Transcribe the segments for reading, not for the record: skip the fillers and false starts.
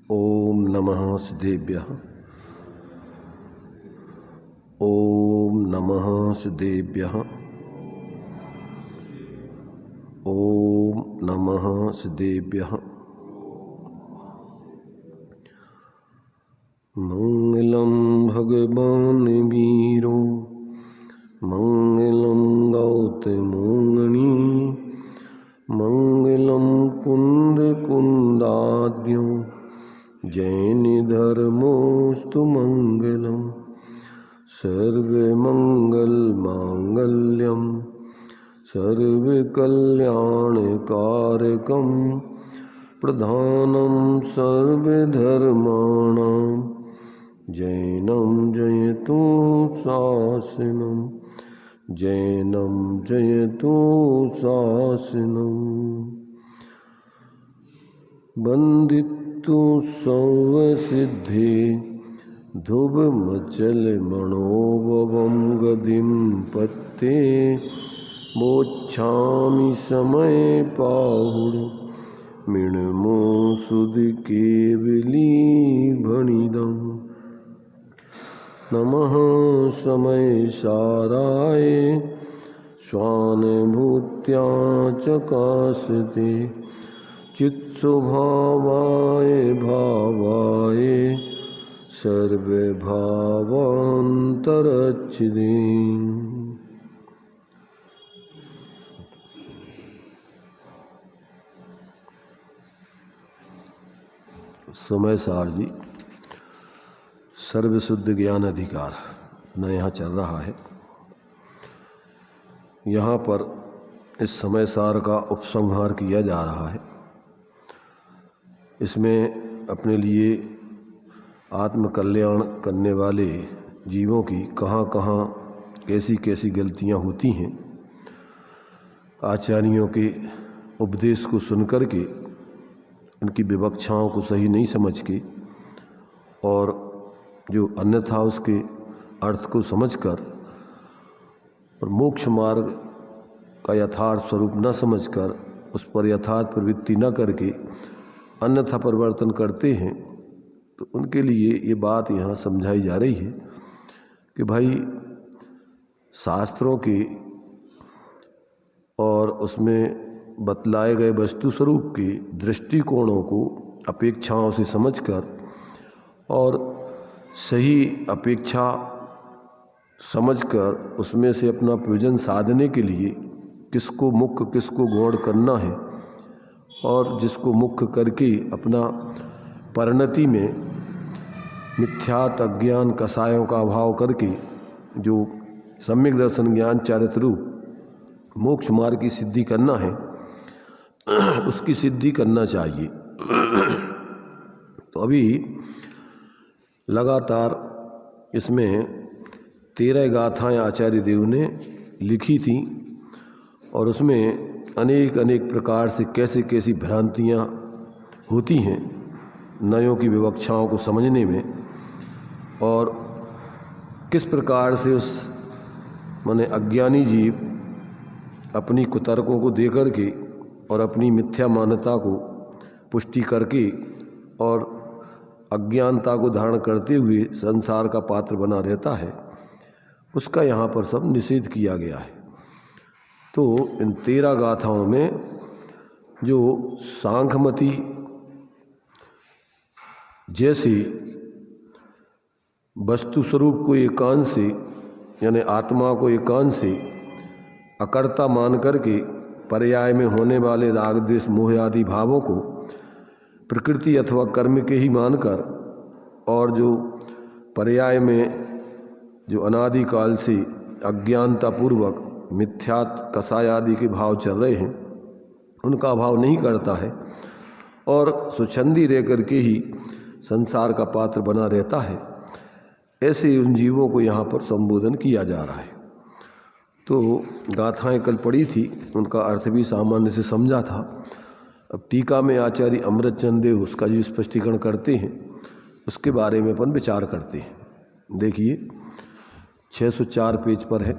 ओम नमः सिद्धेभ्यः। ओम नमः सिद्धेभ्यः। ओम नमः सिद्धेभ्यः। मंगलम भगवान वीरो मंगलम गौतमोंगणी मंगलम कुंद कुंदाद्यो जैन धर्मोस्तु मंगलम सर्वमंगल मांगल्यम सर्वकल्याणकारकम प्रधानम सर्वधर्माणां जैनं जयतु शासनम जैनं जयतु शासनम वंदितु सर्वसिद्धे ध्रुवमचल मनोभवं गदिं पत्ते मोक्षामि समय पाहुर मिणमो सुध केवली भणिदम् नमः समय साराय स्वानुभूत्या चकाशते चित्स्वभावाय भावाय सर्वभावान्तरच्छिदे। समय सार जी सर्वशुद्ध ज्ञान अधिकार न यहाँ चल रहा है। यहाँ पर इस समय सार का उपसंहार किया जा रहा है। इसमें अपने लिए आत्म कल्याण करने वाले जीवों की कहाँ कहाँ कैसी कैसी गलतियाँ होती हैं, आचार्यों के उपदेश को सुनकर के उनकी विवक्षाओं को सही नहीं समझ के और जो अन्यथा उसके अर्थ को समझकर और मोक्ष मार्ग का यथार्थ स्वरूप न समझकर उस पर यथार्थ प्रवृत्ति न करके अन्यथा परिवर्तन करते हैं, तो उनके लिए ये बात यहाँ समझाई जा रही है कि भाई शास्त्रों के और उसमें बतलाए गए वस्तु स्वरूप के दृष्टिकोणों को अपेक्षाओं से समझकर और सही अपेक्षा समझकर उसमें से अपना प्रयोजन साधने के लिए किसको मुख्य किसको गौण करना है और जिसको मुख्य करके अपना परिणति में मिथ्यात अज्ञान कसायों का अभाव करके जो सम्यक दर्शन ज्ञान चारित्र रूप मोक्ष मार्ग की सिद्धि करना है उसकी सिद्धि करना चाहिए। तो अभी लगातार इसमें 13 गाथाएं आचार्य देव ने लिखी थी और उसमें अनेक अनेक प्रकार से कैसे कैसी भ्रांतियाँ होती हैं नयों की विवक्षाओं को समझने में और किस प्रकार से उस माने अज्ञानी जीव अपनी कुतर्कों को दे करके और अपनी मिथ्या मान्यता को पुष्टि करके और अज्ञानता को धारण करते हुए संसार का पात्र बना रहता है, उसका यहाँ पर सब निषेध किया गया है। तो इन 13 गाथाओं में जो सांख्यमती जैसे वस्तु स्वरूप को एकांत से यानी आत्मा को एकांत से अकर्ता मान करके पर्याय में होने वाले राग द्वेष मोह आदि भावों को प्रकृति अथवा कर्म के ही मानकर और जो पर्याय में जो अनादिकाल से अज्ञानता पूर्वक मिथ्यात कसाय आदि के भाव चल रहे हैं उनका अभाव नहीं करता है और स्वच्छंदी रह कर के ही संसार का पात्र बना रहता है, ऐसे उन जीवों को यहाँ पर संबोधन किया जा रहा है। तो गाथाएं कल पढ़ी थी, उनका अर्थ भी सामान्य से समझा था। अब टीका में आचार्य अमृतचंद देव उसका जो स्पष्टीकरण करते हैं उसके बारे में अपन विचार करते हैं। देखिए 604 पेज पर है।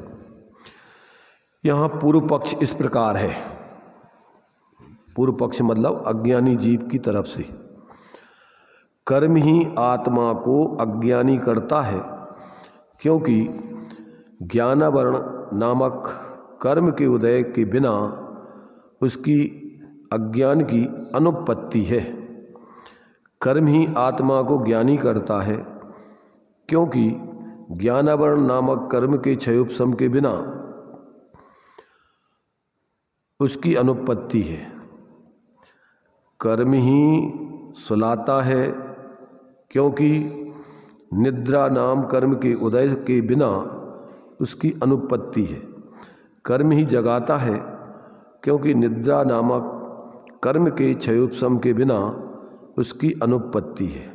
यहाँ पूर्व पक्ष इस प्रकार है, पूर्व पक्ष मतलब अज्ञानी जीव की तरफ से कर्म ही आत्मा को अज्ञानी करता है, क्योंकि ज्ञानावरण नामक कर्म के उदय के बिना उसकी अज्ञान की अनुपत्ति है। कर्म ही आत्मा को ज्ञानी करता है, क्योंकि ज्ञानावरण नामक कर्म के क्षयोपशम के बिना उसकी अनुपत्ति है। कर्म ही सुलाता है, क्योंकि निद्रा नाम कर्म के उदय के बिना उसकी अनुपत्ति है। कर्म ही जगाता है, क्योंकि निद्रा नामक कर्म के क्षयोपशम के बिना उसकी अनुपत्ति है।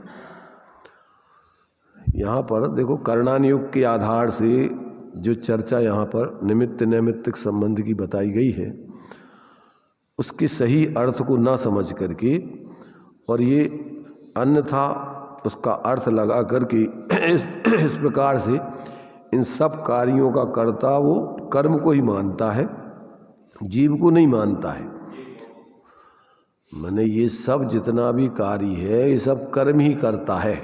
यहाँ पर देखो कर्णानुयोग के आधार से जो चर्चा यहाँ पर निमित्त नैमित्तिक संबंध की बताई गई है, उसके सही अर्थ को ना समझ करके और ये अन्यथा उसका अर्थ लगा करके इस प्रकार से इन सब कार्यों का कर्ता वो कर्म को ही मानता है, जीव को नहीं मानता है। माने ये सब जितना भी कार्य है ये सब कर्म ही करता है,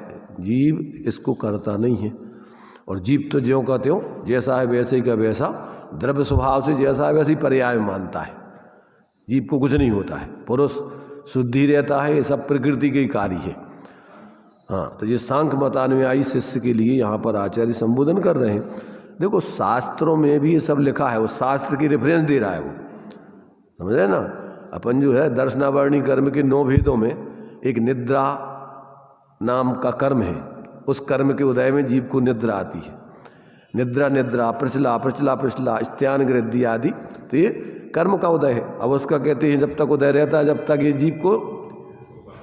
जीव इसको करता नहीं है। और जीव तो ज्यों का त्यों, जैसा है वैसे ही का वैसा, द्रव्य स्वभाव से जैसा है वैसे ही पर्याय मानता है। जीव को कुछ नहीं होता है, पुरुष शुद्धि रहता है, ये सब प्रकृति के ही कार्य है। हाँ, तो ये सांख्य मतानुयायी शिष्य के लिए यहाँ पर आचार्य संबोधन कर रहे हैं। देखो शास्त्रों में भी ये सब लिखा है, वो शास्त्र की रेफरेंस दे रहा है, वो समझ रहे ना। अपन जो है दर्शनावरणी कर्म के 9 भेदों में एक निद्रा नाम का कर्म है, उस कर्म के उदय में जीव को निद्रा आती है। निद्रा निद्रा, प्रचला प्रचला प्रचला, स्त्यान गृद्धि आदि, तो ये कर्म का उदय है। अब उसका कहते हैं जब तक उदय रहता है जब तक ये जीव को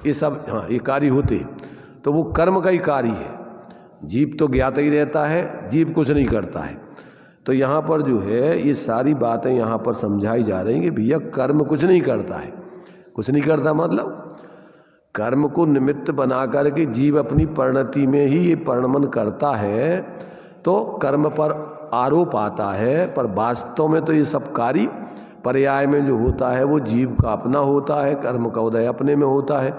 ये सब हाँ ये कार्य होते, तो वो कर्म का ही कार्य है। जीव तो ज्ञात ही रहता है, जीव कुछ नहीं करता है। तो यहाँ पर जो है ये सारी बातें यहाँ पर समझाई जा रही हैं कि भैया कर्म कुछ नहीं करता है। कुछ नहीं करता मतलब कर्म को निमित्त बना करके जीव अपनी परिणति में ही ये परिणमन करता है, तो कर्म पर आरोप आता है। पर वास्तव में तो ये सब कार्य पर्याय में जो होता है वो जीव का अपना होता है, कर्म का उदय अपने में होता है,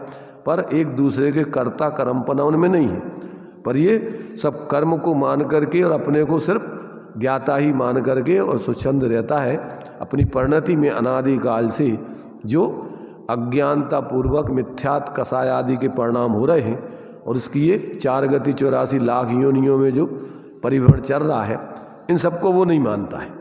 पर एक दूसरे के कर्ता कर्मपना उनमें नहीं है। पर ये सब कर्म को मान करके और अपने को सिर्फ ज्ञाता ही मान करके और स्वच्छंद रहता है। अपनी परिणति में अनादिकाल से जो अज्ञानता पूर्वक मिथ्यात कसाय आदि के परिणाम हो रहे हैं और उसकी ये 4 गति 84 लाख योनियों में जो परिभ्रमण चल रहा है, इन सबको वो नहीं मानता है।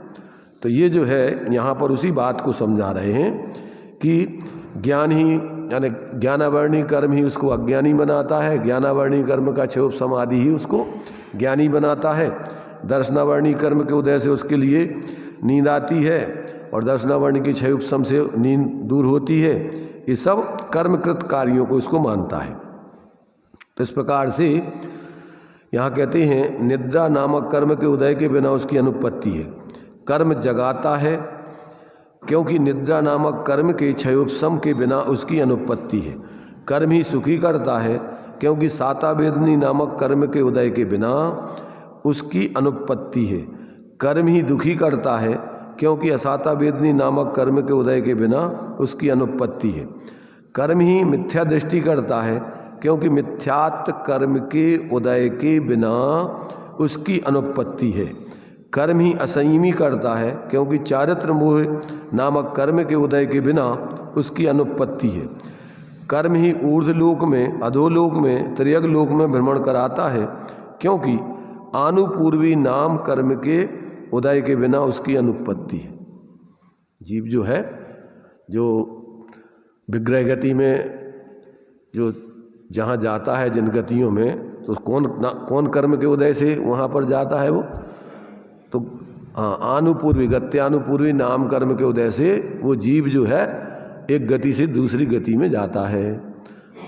तो ये जो है यहाँ पर उसी बात को समझा रहे हैं कि ज्ञान ही यानी ज्ञानावरणी कर्म ही उसको अज्ञानी बनाता है, ज्ञानावरणी कर्म का क्षयोपशम आदि ही उसको ज्ञानी बनाता है। दर्शनावरणी कर्म के उदय से उसके लिए नींद आती है और दर्शनावरणी के क्षयोपशम से नींद दूर होती है। ये सब कर्मकृत कार्यों को इसको मानता है। तो इस प्रकार से यहाँ कहते हैं निद्रा नामक कर्म के उदय के बिना उसकी अनुपत्ति है। कर्म जगाता है, क्योंकि निद्रा नामक कर्म के क्षयोपशम के बिना उसकी अनुपत्ति है। कर्म ही सुखी करता है, क्योंकि सातावेदनी नामक कर्म के उदय के बिना उसकी अनुपत्ति है। कर्म ही दुखी करता है, क्योंकि असातावेदनी नामक कर्म के उदय के बिना उसकी अनुपत्ति है। कर्म ही मिथ्या दृष्टि करता है, क्योंकि मिथ्यात्व कर्म के उदय के बिना उसकी अनुपत्ति है। कर्म ही असंयमी करता है, क्योंकि चारित्र मोह नामक कर्म के उदय के बिना उसकी अनुपत्ति है। कर्म ही ऊर्ध्वलोक में, अधोलोक में, त्रियग लोक में भ्रमण कराता है, क्योंकि आनुपूर्वी नाम कर्म के उदय के बिना उसकी अनुपत्ति है। जीव जो है जो विग्रह गति में जो जहाँ जाता है जिन गतियों में, तो कौन कर्म के उदय से वहाँ पर जाता है वो, तो हाँ आनुपूर्वी गत्यानुपूर्वी नाम कर्म के उदय से वो जीव जो है एक गति से दूसरी गति में जाता है।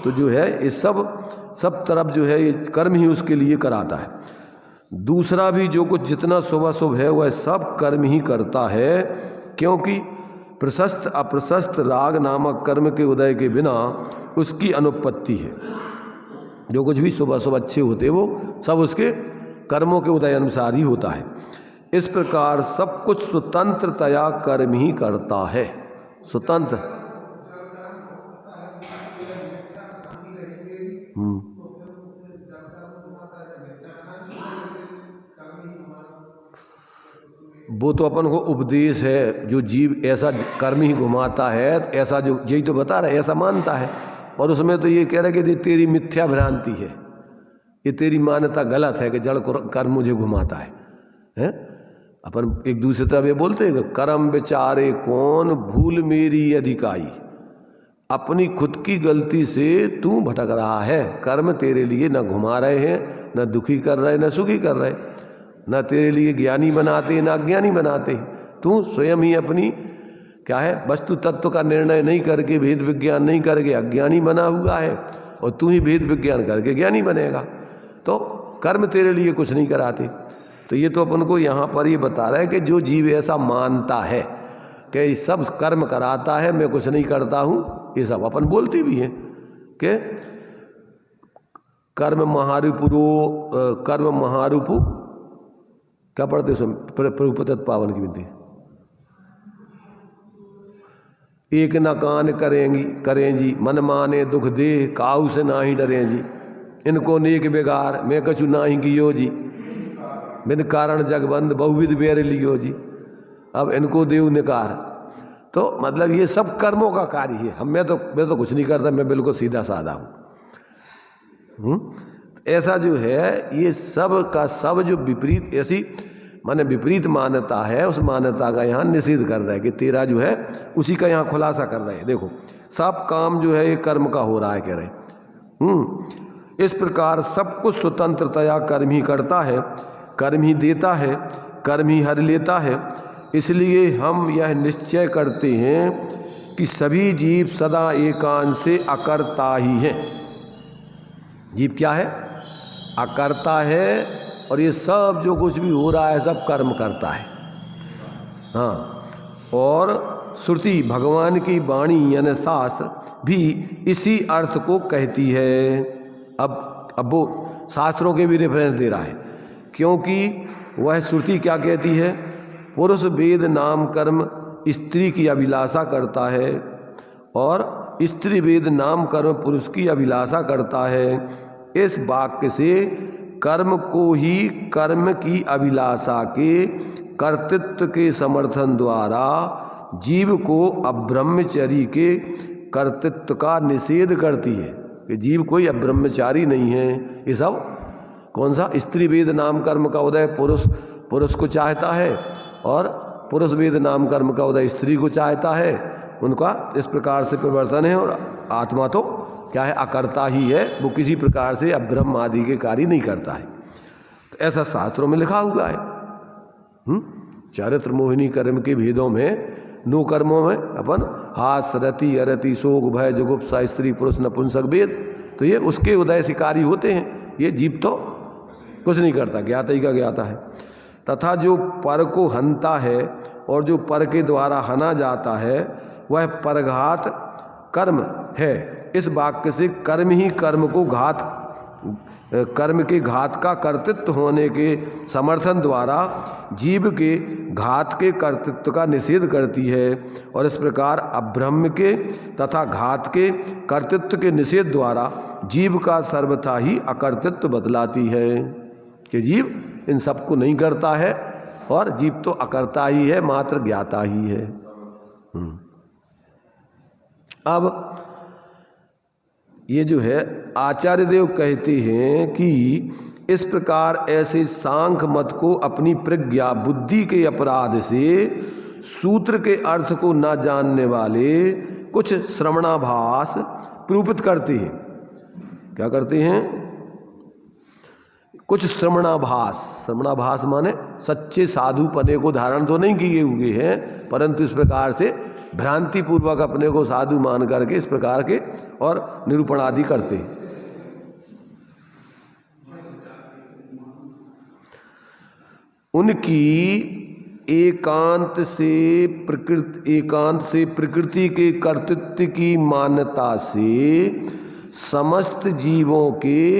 तो जो है इस सब तरफ जो है ये कर्म ही उसके लिए कराता है। दूसरा भी जो कुछ जितना शुभ अशुभ है वह सब कर्म ही करता है, क्योंकि प्रशस्त अप्रशस्त राग नामक कर्म के उदय के बिना उसकी अनुपत्ति है। जो कुछ भी शुभ अशुभ अच्छे होते वो सब उसके कर्मों के उदय अनुसार ही होता है। इस प्रकार सब कुछ स्वतंत्रतया कर्म ही करता है। स्वतंत्र वो तो अपन को उपदेश है, जो जीव ऐसा कर्म ही घुमाता है, तो ऐसा जो यही तो बता रहा है, ऐसा मानता है। और उसमें तो ये कह रहा है कि ये तेरी मिथ्या भ्रांति है, ये तेरी मान्यता गलत है कि जड़ कर्म मुझे घुमाता है? अपन एक दूसरे तरफ ये बोलते हैं, कर्म बेचारे कौन भूल मेरी अधिकाई। अपनी खुद की गलती से तू भटक रहा है। कर्म तेरे लिए न घुमा रहे हैं, न दुखी कर रहे, न सुखी कर रहे, न तेरे लिए ज्ञानी बनाते न अज्ञानी बनाते। तू स्वयं ही अपनी क्या है वस्तु तत्व का निर्णय नहीं करके, भेद विज्ञान नहीं करके अज्ञानी बना हुआ है, और तू ही भेद विज्ञान करके ज्ञानी बनेगा। तो कर्म तेरे लिए कुछ नहीं कराते। तो ये तो अपन को यहाँ पर ये बता रहा है कि जो जीव ऐसा मानता है कि सब कर्म कराता है, मैं कुछ नहीं करता हूँ, ये सब अपन बोलते भी हैं कि कर्म महारूपो क्या पढ़ते प्रभु पावन की विनती, एक न कान करें जी, मन माने दुख दे काऊ से ना ही डरें जी, इनको नेक बेगार मैं कछु ना ही कियो जी, बिन कारण जगबंद बहुविध बेर लियो जी, अब इनको देव निकार। तो मतलब ये सब कर्मों का कार्य है। मैं तो कुछ नहीं करता, मैं बिल्कुल सीधा साधा हूँ। ऐसा जो है ये सब का सब जो विपरीत ऐसी माने विपरीत मान्यता है, उस मान्यता का यहाँ निषेध कर रहा है कि तेरा जो है उसी का यहाँ खुलासा कर रहे हैं। देखो सब काम जो है ये कर्म का हो रहा है, कह रहे इस प्रकार सब कुछ स्वतंत्रतया कर्म ही करता है, कर्म ही देता है, कर्म ही हर लेता है। इसलिए हम यह निश्चय करते हैं कि सभी जीव सदा एकांत से अकर्ता ही हैं। जीव क्या है? अकर्ता है, और ये सब जो कुछ भी हो रहा है सब कर्म करता है। हाँ, और श्रुति भगवान की वाणी यानी शास्त्र भी इसी अर्थ को कहती है। अब वो शास्त्रों के भी रेफरेंस दे रहा है, क्योंकि वह श्रुति क्या कहती है? पुरुष वेद नाम कर्म स्त्री की अभिलाषा करता है, और स्त्री वेद नाम कर्म पुरुष की अभिलाषा करता है। इस वाक्य से कर्म को ही कर्म की अभिलाषा के कर्तृत्व के समर्थन द्वारा जीव को अब्रह्मचरी के कर्तृत्व का निषेध करती है कि जीव कोई अब्रह्मचारी नहीं है। ये सब कौन सा? स्त्री वेद नाम कर्म का उदय पुरुष को चाहता है, और पुरुष वेद नाम कर्म का उदय स्त्री को चाहता है। उनका इस प्रकार से परिवर्तन है, और आत्मा तो क्या है? अकर्ता ही है, वो किसी प्रकार से अब्रह्म आदि के कार्य नहीं करता है। तो ऐसा शास्त्रों में लिखा हुआ है। चारित्र मोहिनी कर्म के भेदों में 9 कर्मों में अपन हास रति अरति शोक भय जुगुप्सा स्त्री पुरुष नपुंसक वेद, तो ये उसके उदय से कार्य होते हैं। ये जीव तो कुछ नहीं करता, ज्ञाता ही का ज्ञाता है। तथा जो पर को हनता है और जो पर के द्वारा हना जाता है वह परघात कर्म है। इस वाक्य से कर्म ही कर्म के घात का कर्तृत्व होने के समर्थन द्वारा जीव के घात के कर्तृत्व का निषेध करती है, और इस प्रकार अब्रह्म के तथा घात के कर्तृत्व के निषेध द्वारा जीव का सर्वथा ही अकर्तृत्व बतलाती है कि जीव इन सबको नहीं करता है, और जीव तो अकर्ता ही है, मात्र ज्ञाता ही है। अब ये जो है आचार्य देव कहते हैं कि इस प्रकार ऐसे सांख्य मत को अपनी प्रज्ञा बुद्धि के अपराध से सूत्र के अर्थ को न जानने वाले कुछ श्रवणाभास प्रूपित करते हैं। क्या करते हैं? कुछ श्रवणाभास माने सच्चे साधु पने को धारण तो नहीं किए हुए हैं, परंतु इस प्रकार से भ्रांति पूर्वक अपने को साधु मान करके इस प्रकार के और निरूपण आदि करते हैं। उनकी एकांत से प्रकृति के कर्तृत्व की मान्यता से समस्त जीवों के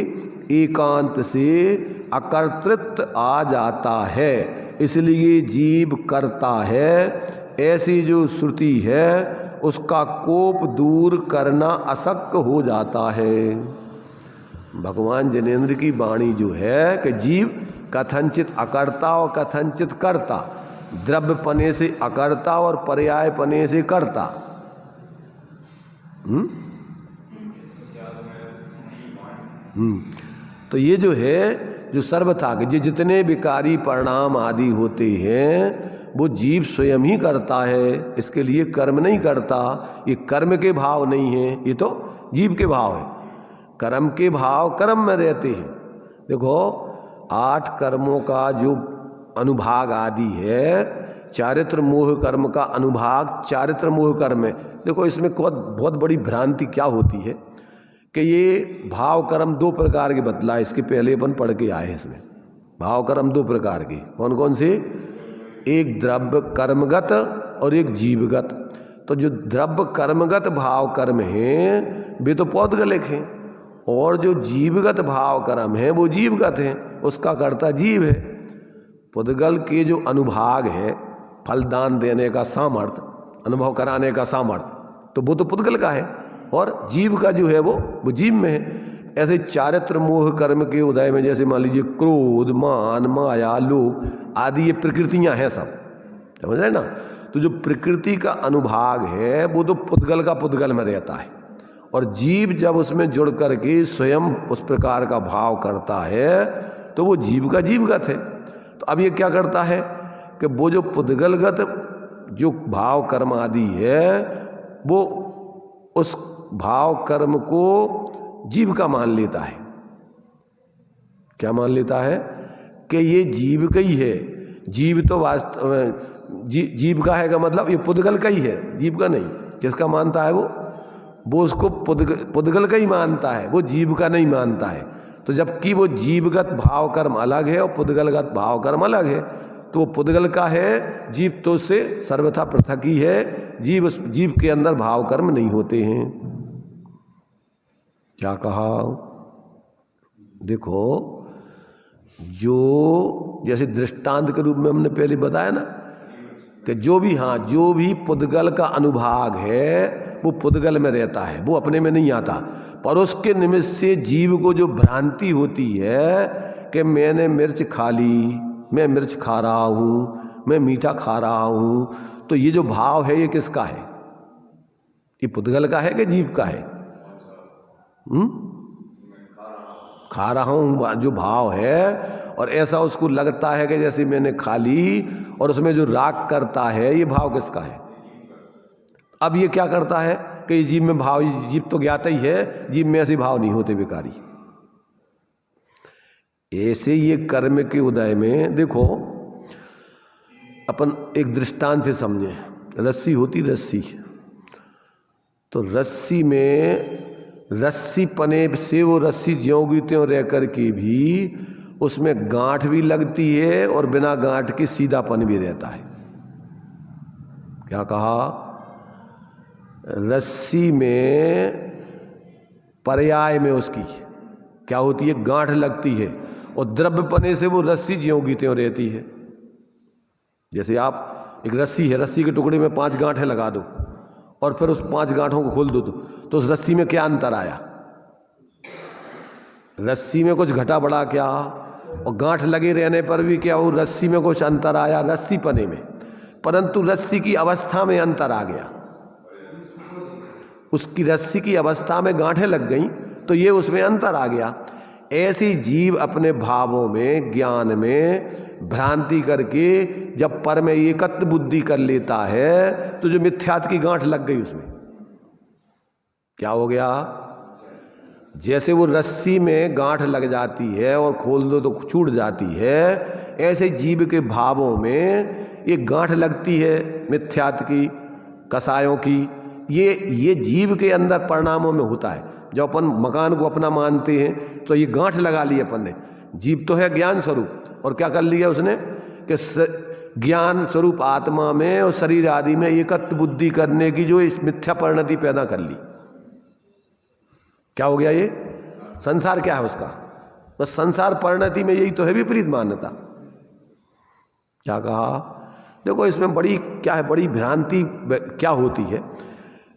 एकांत से अकर्तृत्व आ जाता है। इसलिए जीव करता है, ऐसी जो श्रुति है उसका कोप दूर करना अशक्य हो जाता है। भगवान जिनेन्द्र की वाणी जो है कि जीव कथनचित अकर्ता और कथनचित कर्ता, द्रव्य पने से अकर्ता और पर्याय पने से कर्ता। तो ये जो है, जो सर्वथा के जितने विकारी परिणाम आदि होते हैं वो जीव स्वयं ही करता है, इसके लिए कर्म नहीं करता। ये कर्म के भाव नहीं है, ये तो जीव के भाव है। कर्म के भाव कर्म में रहते हैं। देखो 8 कर्मों का जो अनुभाग आदि है, चारित्र मोह कर्म का अनुभाग चारित्र मोह कर्म है। देखो इसमें बहुत बड़ी भ्रांति क्या होती है कि ये भाव कर्म 2 प्रकार के बतला, इसके पहले अपन पढ़ के आए हैं। इसमें भाव कर्म 2 प्रकार के, कौन कौन से? एक द्रव्य कर्मगत और एक जीवगत। तो जो द्रव्य कर्मगत भाव कर्म हैं वे तो पौद्गलिक हैं, और जो जीवगत भाव कर्म है वो जीवगत हैं, उसका कर्ता जीव है। पुद्गल के जो अनुभाग है, फलदान देने का सामर्थ्य, अनुभव कराने का सामर्थ्य, तो वो तो पुद्गल का है, और जीव का जो है वो जीव में है। ऐसे चारित्र मोह कर्म के उदय में जैसे मान लीजिए क्रोध, मान, माया, लोभ आदि ये प्रकृतियां हैं, सब समझ रहे ना। तो जो प्रकृति का अनुभाग है वो तो पुद्गल का पुद्गल में रहता है, और जीव जब उसमें जुड़ करके स्वयं उस प्रकार का भाव करता है तो वो जीव का जीवगत है। तो अब ये क्या करता है कि वो जो पुद्गलगत जो भाव कर्म आदि है वो उस भाव कर्म को जीव का मान लेता है। क्या मान लेता है? कि ये जीव का ही है। जीव तो वास्तव में जीव का है का मतलब ये पुद्गल का ही है, जीव का नहीं। किसका मानता है वो उसको पुद्गल का ही मानता है, वो जीव का नहीं मानता है। तो जबकि वो जीवगत भाव कर्म अलग है और पुद्गलगत भाव कर्म अलग है, तो वो पुद्गल का है, जीव तो उससे सर्वथा पृथक ही है। जीव के अंदर भाव कर्म नहीं होते हैं। क्या कहा? देखो जो जैसे दृष्टांत के रूप में हमने पहले बताया ना कि जो भी पुद्गल का अनुभाग है वो पुद्गल में रहता है, वो अपने में नहीं आता। पर उसके निमित्त से जीव को जो भ्रांति होती है कि मैंने मिर्च खा ली, मैं मिर्च खा रहा हूँ, मैं मीठा खा रहा हूँ, तो ये जो भाव है ये किसका है? ये पुद्गल का है कि जीव का है? खा रहा हूँ जो भाव है, और ऐसा उसको लगता है कि जैसे मैंने खा ली, और उसमें जो राग करता है ये भाव किसका है? अब ये क्या करता है कि जीव में भाव, जीव तो ज्ञाता ही है, जीव में ऐसे भाव नहीं होते विकारी। ऐसे ये कर्म के उदय में देखो अपन एक दृष्टांत से समझे। रस्सी होती, रस्सी, तो रस्सी में रस्सी पने से वो रस्सी ज्यों की त्यों रह कर के भी उसमें गांठ भी लगती है और बिना गांठ के सीधापन भी रहता है। क्या कहा? रस्सी में पर्याय में उसकी क्या होती है? गांठ लगती है, और द्रव्य पने से वो रस्सी ज्यों की त्यों रहती है। जैसे आप एक रस्सी है, रस्सी के टुकड़े में 5 गांठें लगा दो और फिर उस 5 गांठों को खोल दो तो उस रस्सी में क्या अंतर आया? रस्सी में कुछ घटा बढ़ा क्या? और गांठ लगे रहने पर भी क्या वो रस्सी में कुछ अंतर आया? रस्सी पने में, परंतु रस्सी की अवस्था में अंतर आ गया। उसकी रस्सी की अवस्था में गांठें लग गई तो ये उसमें अंतर आ गया। ऐसी जीव अपने भावों में, ज्ञान में भ्रांति करके जब पर में एकत्व बुद्धि कर लेता है तो जो मिथ्यात्व की गांठ लग गई उसमें क्या हो गया? जैसे वो रस्सी में गांठ लग जाती है और खोल दो तो छूट जाती है, ऐसे जीव के भावों में एक गांठ लगती है मिथ्यात्व की, कसायों की। ये जीव के अंदर परिणामों में होता है। जब अपन मकान को अपना मानते हैं तो ये गांठ लगा ली अपन ने। जीव तो है ज्ञान स्वरूप, और क्या कर लिया उसने कि ज्ञान स्वरूप आत्मा में और शरीर आदि में एकत्व बुद्धि करने की जो इस मिथ्या परिणति पैदा कर ली। क्या हो गया? ये संसार क्या है उसका? बस संसार परिणति में यही तो है विपरीत मान्यता। क्या कहा? देखो इसमें बड़ी क्या है, बड़ी भ्रांति क्या होती है।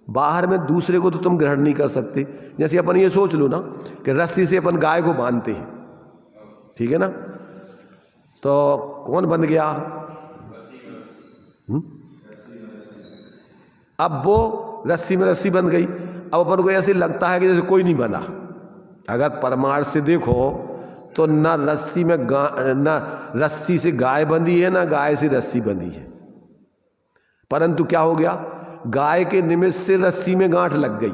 बाहर में दूसरे को तो तुम ग्रहण नहीं कर सकते। जैसे अपन ये सोच लो ना कि रस्सी से अपन गाय को बांधते हैं, ठीक है ना, तो कौन बंध गया? अब वो रस्सी में रस्सी बंध गई। अब अपन को ऐसे लगता है कि जैसे कोई नहीं बंधा। अगर परमार्थ से देखो तो ना रस्सी में ना रस्सी से गाय बंधी है, ना गाय से रस्सी बंधी है। परंतु क्या हो गया, गाय के निमित्त से रस्सी में गांठ लग गई।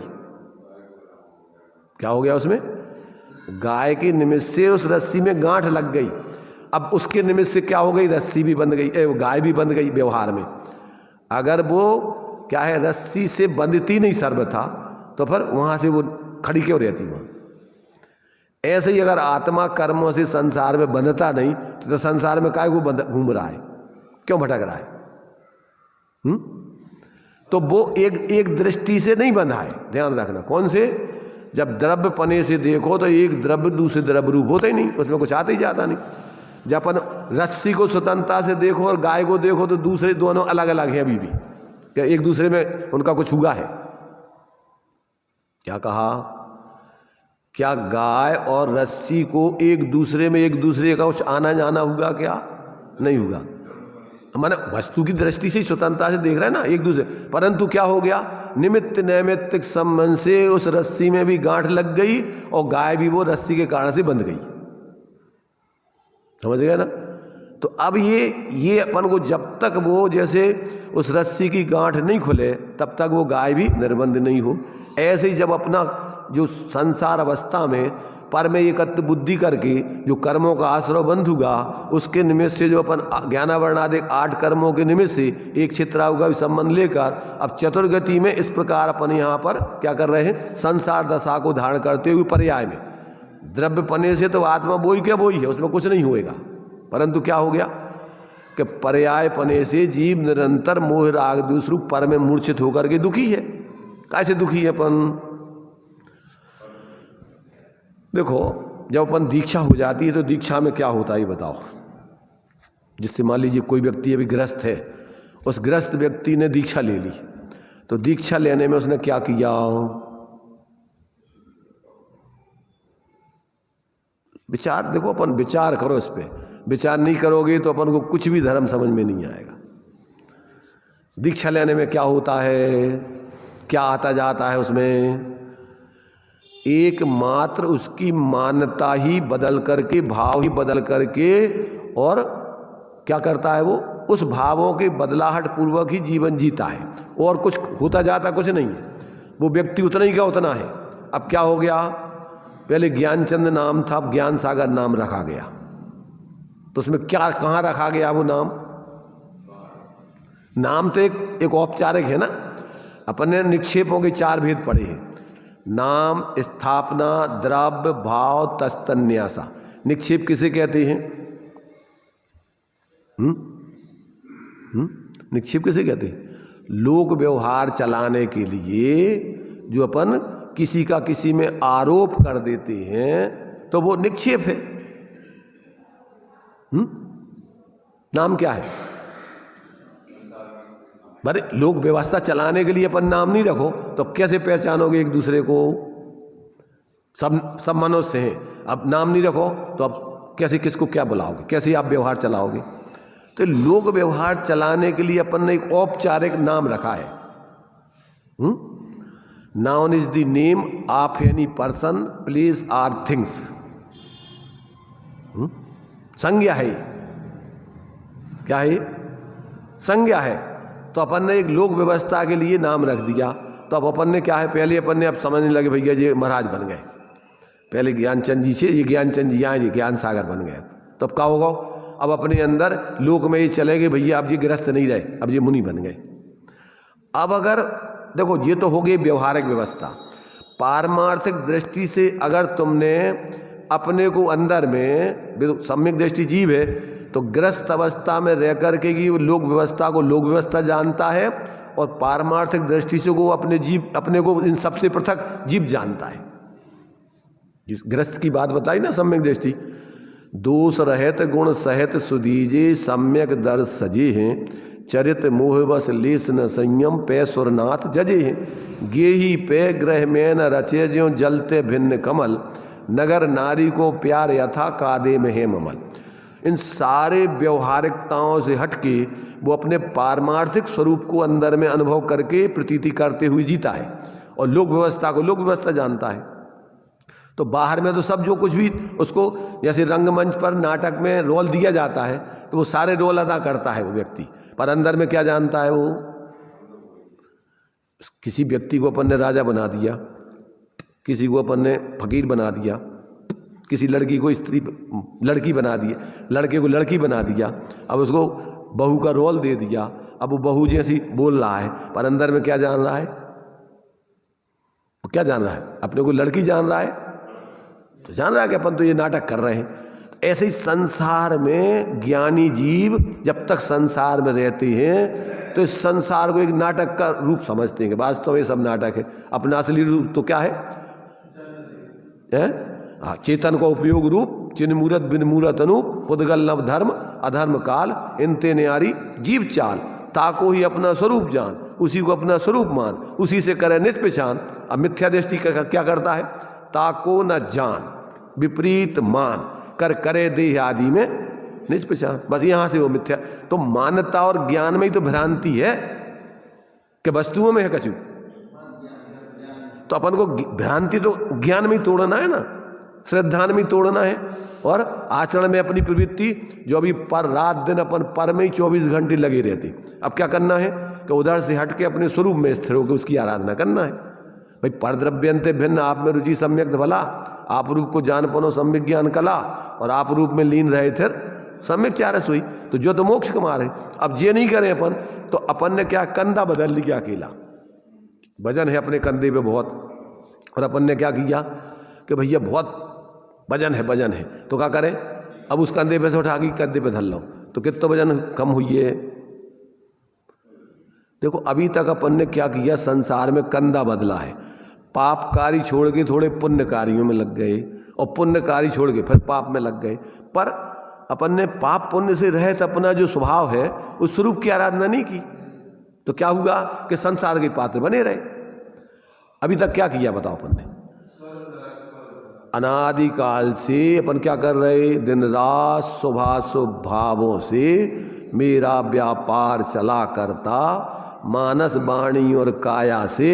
क्या हो गया उसमें, गाय के निमित्त से उस रस्सी में गांठ लग गई। अब उसके निमित्त से क्या हो गई, रस्सी भी बंध गई, गाय भी बंध गई व्यवहार में। अगर वो क्या है रस्सी से बंधती नहीं सर्वथा तो फिर वहां से वो खड़ी क्यों रहती वहां। ऐसे ही अगर आत्मा कर्मों से संसार में बंधता नहीं तो संसार में काय को घूम रहा है, क्यों भटक रहा है? तो वो एक दृष्टि से नहीं बंधा है, ध्यान रखना। कौन से? जब द्रव्य पने से देखो तो एक द्रव्य दूसरे द्रव्य रूप होता ही नहीं, उसमें कुछ आता ही जाता नहीं। जब अपन रस्सी को स्वतंत्रता से देखो और गाय को देखो तो दूसरे दोनों अलग अलग हैं अभी भी, क्या एक दूसरे में उनका कुछ हुआ है? क्या कहा? क्या गाय और रस्सी को एक दूसरे का कुछ आना जाना होगा? क्या नहीं होगा। माने वस्तु की दृष्टि से स्वतंत्रता से देख रहे हैं ना एक दूसरे। परंतु क्या हो गया, निमित्त नैमित्तिक संबंध से उस रस्सी में भी गांठ लग गई और गाय भी वो रस्सी के कारण से बंध गई। समझ गए ना? तो अब ये अपन को जब तक वो जैसे उस रस्सी की गांठ नहीं खुले तब तक वो गाय भी निर्बंध नहीं हो। ऐसे ही जब अपना जो संसार अवस्था में पर में एकत्र बुद्धि करके जो कर्मों का आश्रय बंध होगा उसके निमित्त से जो अपन ज्ञानावरणादि 8 कर्मों के निमित्त से एक क्षेत्रावगा संबंध लेकर अब चतुर्गति में इस प्रकार अपन यहाँ पर क्या कर रहे हैं, संसार दशा को धारण करते हुए पर्याय में द्रव्य पने से तो आत्मा बोई क्या बोई है, उसमें कुछ नहीं होएगा। परंतु क्या हो गया कि पर्याय पने से जीव निरंतर मोह राग दूसरू पर में मूर्छित होकर के दुखी है। कैसे दुखी है अपन? देखो जब अपन दीक्षा हो जाती है तो दीक्षा में क्या होता है ये बताओ। जिससे मान लीजिए कोई व्यक्ति अभी ग्रस्त है, उस ग्रस्त व्यक्ति ने दीक्षा ले ली, तो दीक्षा लेने में उसने क्या किया? विचार, देखो अपन विचार करो इस पे। विचार नहीं करोगे तो अपन को कुछ भी धर्म समझ में नहीं आएगा। दीक्षा लेने में क्या होता है, क्या आता जाता है उसमें? एकमात्र उसकी मान्यता ही बदल करके, भाव ही बदल करके, और क्या करता है वो उस भावों के बदलाहट पूर्वक ही जीवन जीता है और कुछ होता जाता कुछ नहीं है। वो व्यक्ति उतना ही का उतना है। अब क्या हो गया, पहले ज्ञानचंद नाम था, अब ज्ञान सागर नाम रखा गया। तो उसमें क्या कहाँ रखा गया वो नाम तो एक औपचारिक है ना। अपने निक्षेपों के 4 भेद पढ़े हैं, नाम, स्थापना, द्रव्य, भाव, तस्तन्यासा। निक्षेप किसे कहते हैं? निक्षेप किसे कहते हैं? लोक व्यवहार चलाने के लिए जो अपन किसी का किसी में आरोप कर देते हैं तो वो निक्षेप है। नाम क्या है? अरे लोक व्यवस्था चलाने के लिए अपन नाम नहीं रखो तो कैसे पहचानोगे एक दूसरे को? सब मनुष्य हैं, अब नाम नहीं रखो तो अब कैसे किसको क्या बुलाओगे, कैसे आप व्यवहार चलाओगे? तो लोक व्यवहार चलाने के लिए अपन ने एक औपचारिक नाम रखा है। Noun is the name of any person, place or things. संज्ञा है। क्या है? संज्ञा है। तो अपन ने एक लोक व्यवस्था के लिए नाम रख दिया। तो अब अपन ने क्या है, पहले अपन ने अब समझने लगे भैया ये महाराज बन गए। पहले ज्ञानचंद जी से ये ज्ञानचंद जी आए, ये ज्ञान सागर बन गए। तो अब क्या होगा, अब अपने अंदर लोक में ये चले गए भैया अब ये गृहस्थ नहीं रहे, अब ये मुनि बन गए। अब अगर देखो ये तो हो गई व्यवहारिक व्यवस्था। पारमार्थिक दृष्टि से अगर तुमने अपने को अंदर में सम्यक दृष्टि जीव है तो गृहस्थ अवस्था में रह करके कि लोक व्यवस्था को लोक व्यवस्था जानता है और पारमार्थिक दृष्टि से वो अपने को इन सबसे पृथक जीव जानता है। जिस गृहस्थ की बात बताई ना सम्यक दृष्टि, दोष रहत गुण सहित सुदीजे सम्यक दर्श सजे हैं, चरित मोहवश लेस न संयम पे सुरनाथ जजे हैं, गेही पे ग्रह में न रचे ज्यों जलते भिन्न कमल, नगर नारी को प्यार यथा कादे में है ममल। इन सारे व्यवहारिकताओं से हटके वो अपने पारमार्थिक स्वरूप को अंदर में अनुभव करके प्रतीति करते हुए जीता है और लोक व्यवस्था को लोक व्यवस्था जानता है। तो बाहर में तो सब जो कुछ भी उसको, जैसे रंगमंच पर नाटक में रोल दिया जाता है तो वो सारे रोल अदा करता है वो व्यक्ति, पर अंदर में क्या जानता है वो? किसी व्यक्ति को अपन ने राजा बना दिया, किसी को अपन ने फकीर बना दिया, किसी लड़की को स्त्री लड़की बना दिया, लड़के को लड़की बना दिया, अब उसको बहू का रोल दे दिया, अब वो बहू जैसी बोल रहा है, पर अंदर में क्या जान रहा है? वो क्या जान रहा है? अपने को लड़की जान रहा है, तो जान रहा है कि अपन तो ये नाटक कर रहे हैं। ऐसे ही संसार में ज्ञानी जीव जब तक संसार में रहते हैं तो इस संसार को एक नाटक का रूप समझते हैं कि वास्तव में सब नाटक है। अपना असली रूप तो क्या है? चेतन का उपयोग रूप, चिन्ह मूरत बिन मूरत अनूप, पुद्गल नव धर्म अधर्म काल, इनते न्यारी जीव चाल, ताको ही अपना स्वरूप जान, उसी को अपना स्वरूप मान, उसी से करे नित पहचान। अब मिथ्या दृष्टि का क्या करता है? ताको न जान विपरीत मान कर करे देह आदि में निज पहचान। बस यहां से वो मिथ्या। तो मान्यता और ज्ञान में ही तो भ्रांति है कि वस्तुओं में है कछु। तो अपन को भ्रांति तो ज्ञान में ही तोड़ना है ना, श्रद्धा में ही तोड़ना है, और आचरण में अपनी प्रवृत्ति जो अभी पर रात दिन अपन पर में ही 24 घंटे लगे रहते। अब क्या करना है कि उधर से हट के अपने स्वरूप में स्थिर होकर उसकी आराधना करना है। भाई परद्रव्यंते भिन्न आप में रुचि सम्यक भला, आप रूप को जान पनो सम्यक ज्ञान कला, और आप रूप में लीन रहे थे सम्यक चारस हुई, तो जो तो मोक्ष कमा रहे। अब ये नहीं करें अपन, तो अपन ने क्या कंधा बदल लिया अकेला, वजन है अपने कंधे पे बहुत, और अपन ने क्या किया कि भैया बहुत वजन है, तो क्या करें? अब उस कंधे पे से उठा के कंधे पे धल लो, तो कितना वजन कम हुई है। देखो अभी तक अपन ने क्या किया, संसार में कंधा बदला है, पापकारी छोड़ के थोड़े पुण्य कार्यों में लग गए, और पुण्यकारी छोड़ के फिर पाप में लग गए। पर अपन ने पाप पुण्य से रहित अपना जो स्वभाव है उस स्वरूप की आराधना नहीं की, तो क्या हुआ कि संसार के पात्र बने रहे। अभी तक क्या किया बताओ अपन ने? अनादिकाल से अपन क्या कर रहे? दिन रात शुभाशुभ भावों से मेरा व्यापार चला करता, मानस वाणी और काया से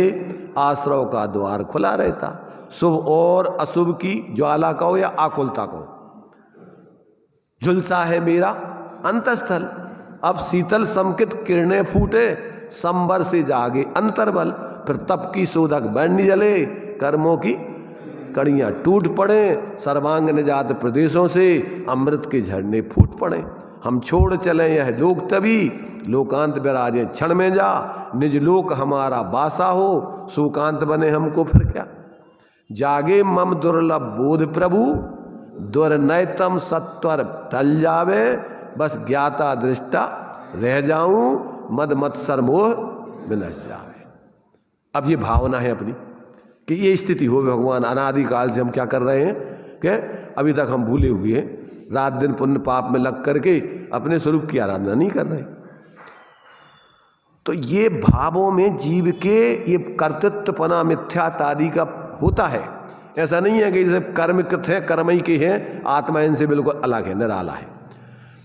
आश्रव का द्वार खुला रहता। शुभ और अशुभ की ज्वाला कहो या आकुलता कहो, झुलसा है मेरा अंतस्थल। अब शीतल समकित किरणें फूटे, संबर से जागे अंतर्बल, फिर तप की शोधक बरनी जले, कर्मों की कड़ियां टूट पड़े, सर्वांग निजात प्रदेशों से अमृत के झरने फूट पड़े। हम छोड़ चलें यह लोक तभी, लोकांत विराजे क्षण में जा, निज लोक हमारा बासा हो, सुकांत बने हमको फिर क्या। जागे मम दुर्लभ बोध प्रभु, दुर्नयतम सत्वर तल जावे, बस ज्ञाता दृष्टा रह जाऊं, मद मत्सर मोह विनश जावे। अब ये भावना है अपनी कि ये स्थिति हो। भगवान अनादिकाल से हम क्या कर रहे हैं कि अभी तक हम भूले हुए हैं, रात दिन पुण्य पाप में लग करके अपने स्वरूप की आराधना नहीं कर रहे। तो ये भावों में जीव के ये कर्तृत्वपना मिथ्यात्व आदि का होता है। ऐसा नहीं है कि जैसे कर्म है कर्म ही के हैं, आत्मा इनसे बिल्कुल अलग है, निराला है।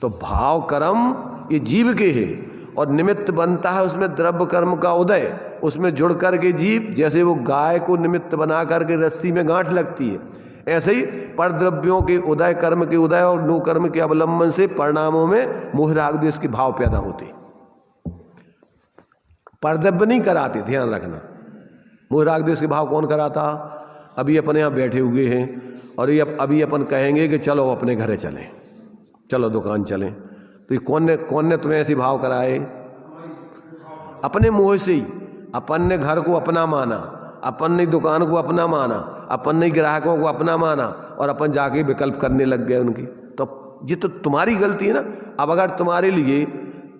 तो भाव कर्म ये जीव के हैं, और निमित्त बनता है उसमें द्रव्य कर्म का उदय, उसमें जुड़ करके जीव, जैसे वो गाय को निमित्त बना करके रस्सी में गांठ लगती है, ऐसे ही परद्रव्यों के उदय, कर्म के उदय और नो कर्म के अवलंबन से परिणामों में मोह राग द्वेष के भाव पैदा होते। परद्रव्य नहीं कराते, ध्यान रखना। मोह राग द्वेष के भाव कौन कराता? अभी अपने यहाँ बैठे हुए हैं और ये अभी अपन कहेंगे कि चलो अपने घरे चलें, चलो दुकान चलें, तो ये कौन ने तुम्हें ऐसे भाव कराए? अपने मोह से ही। अपन ने घर को अपना माना, अपन ने दुकान को अपना माना, अपन ने ग्राहकों को अपना माना, और अपन जाके विकल्प करने लग गए उनकी। तो ये तो तुम्हारी गलती है ना। अब अगर तुम्हारे लिए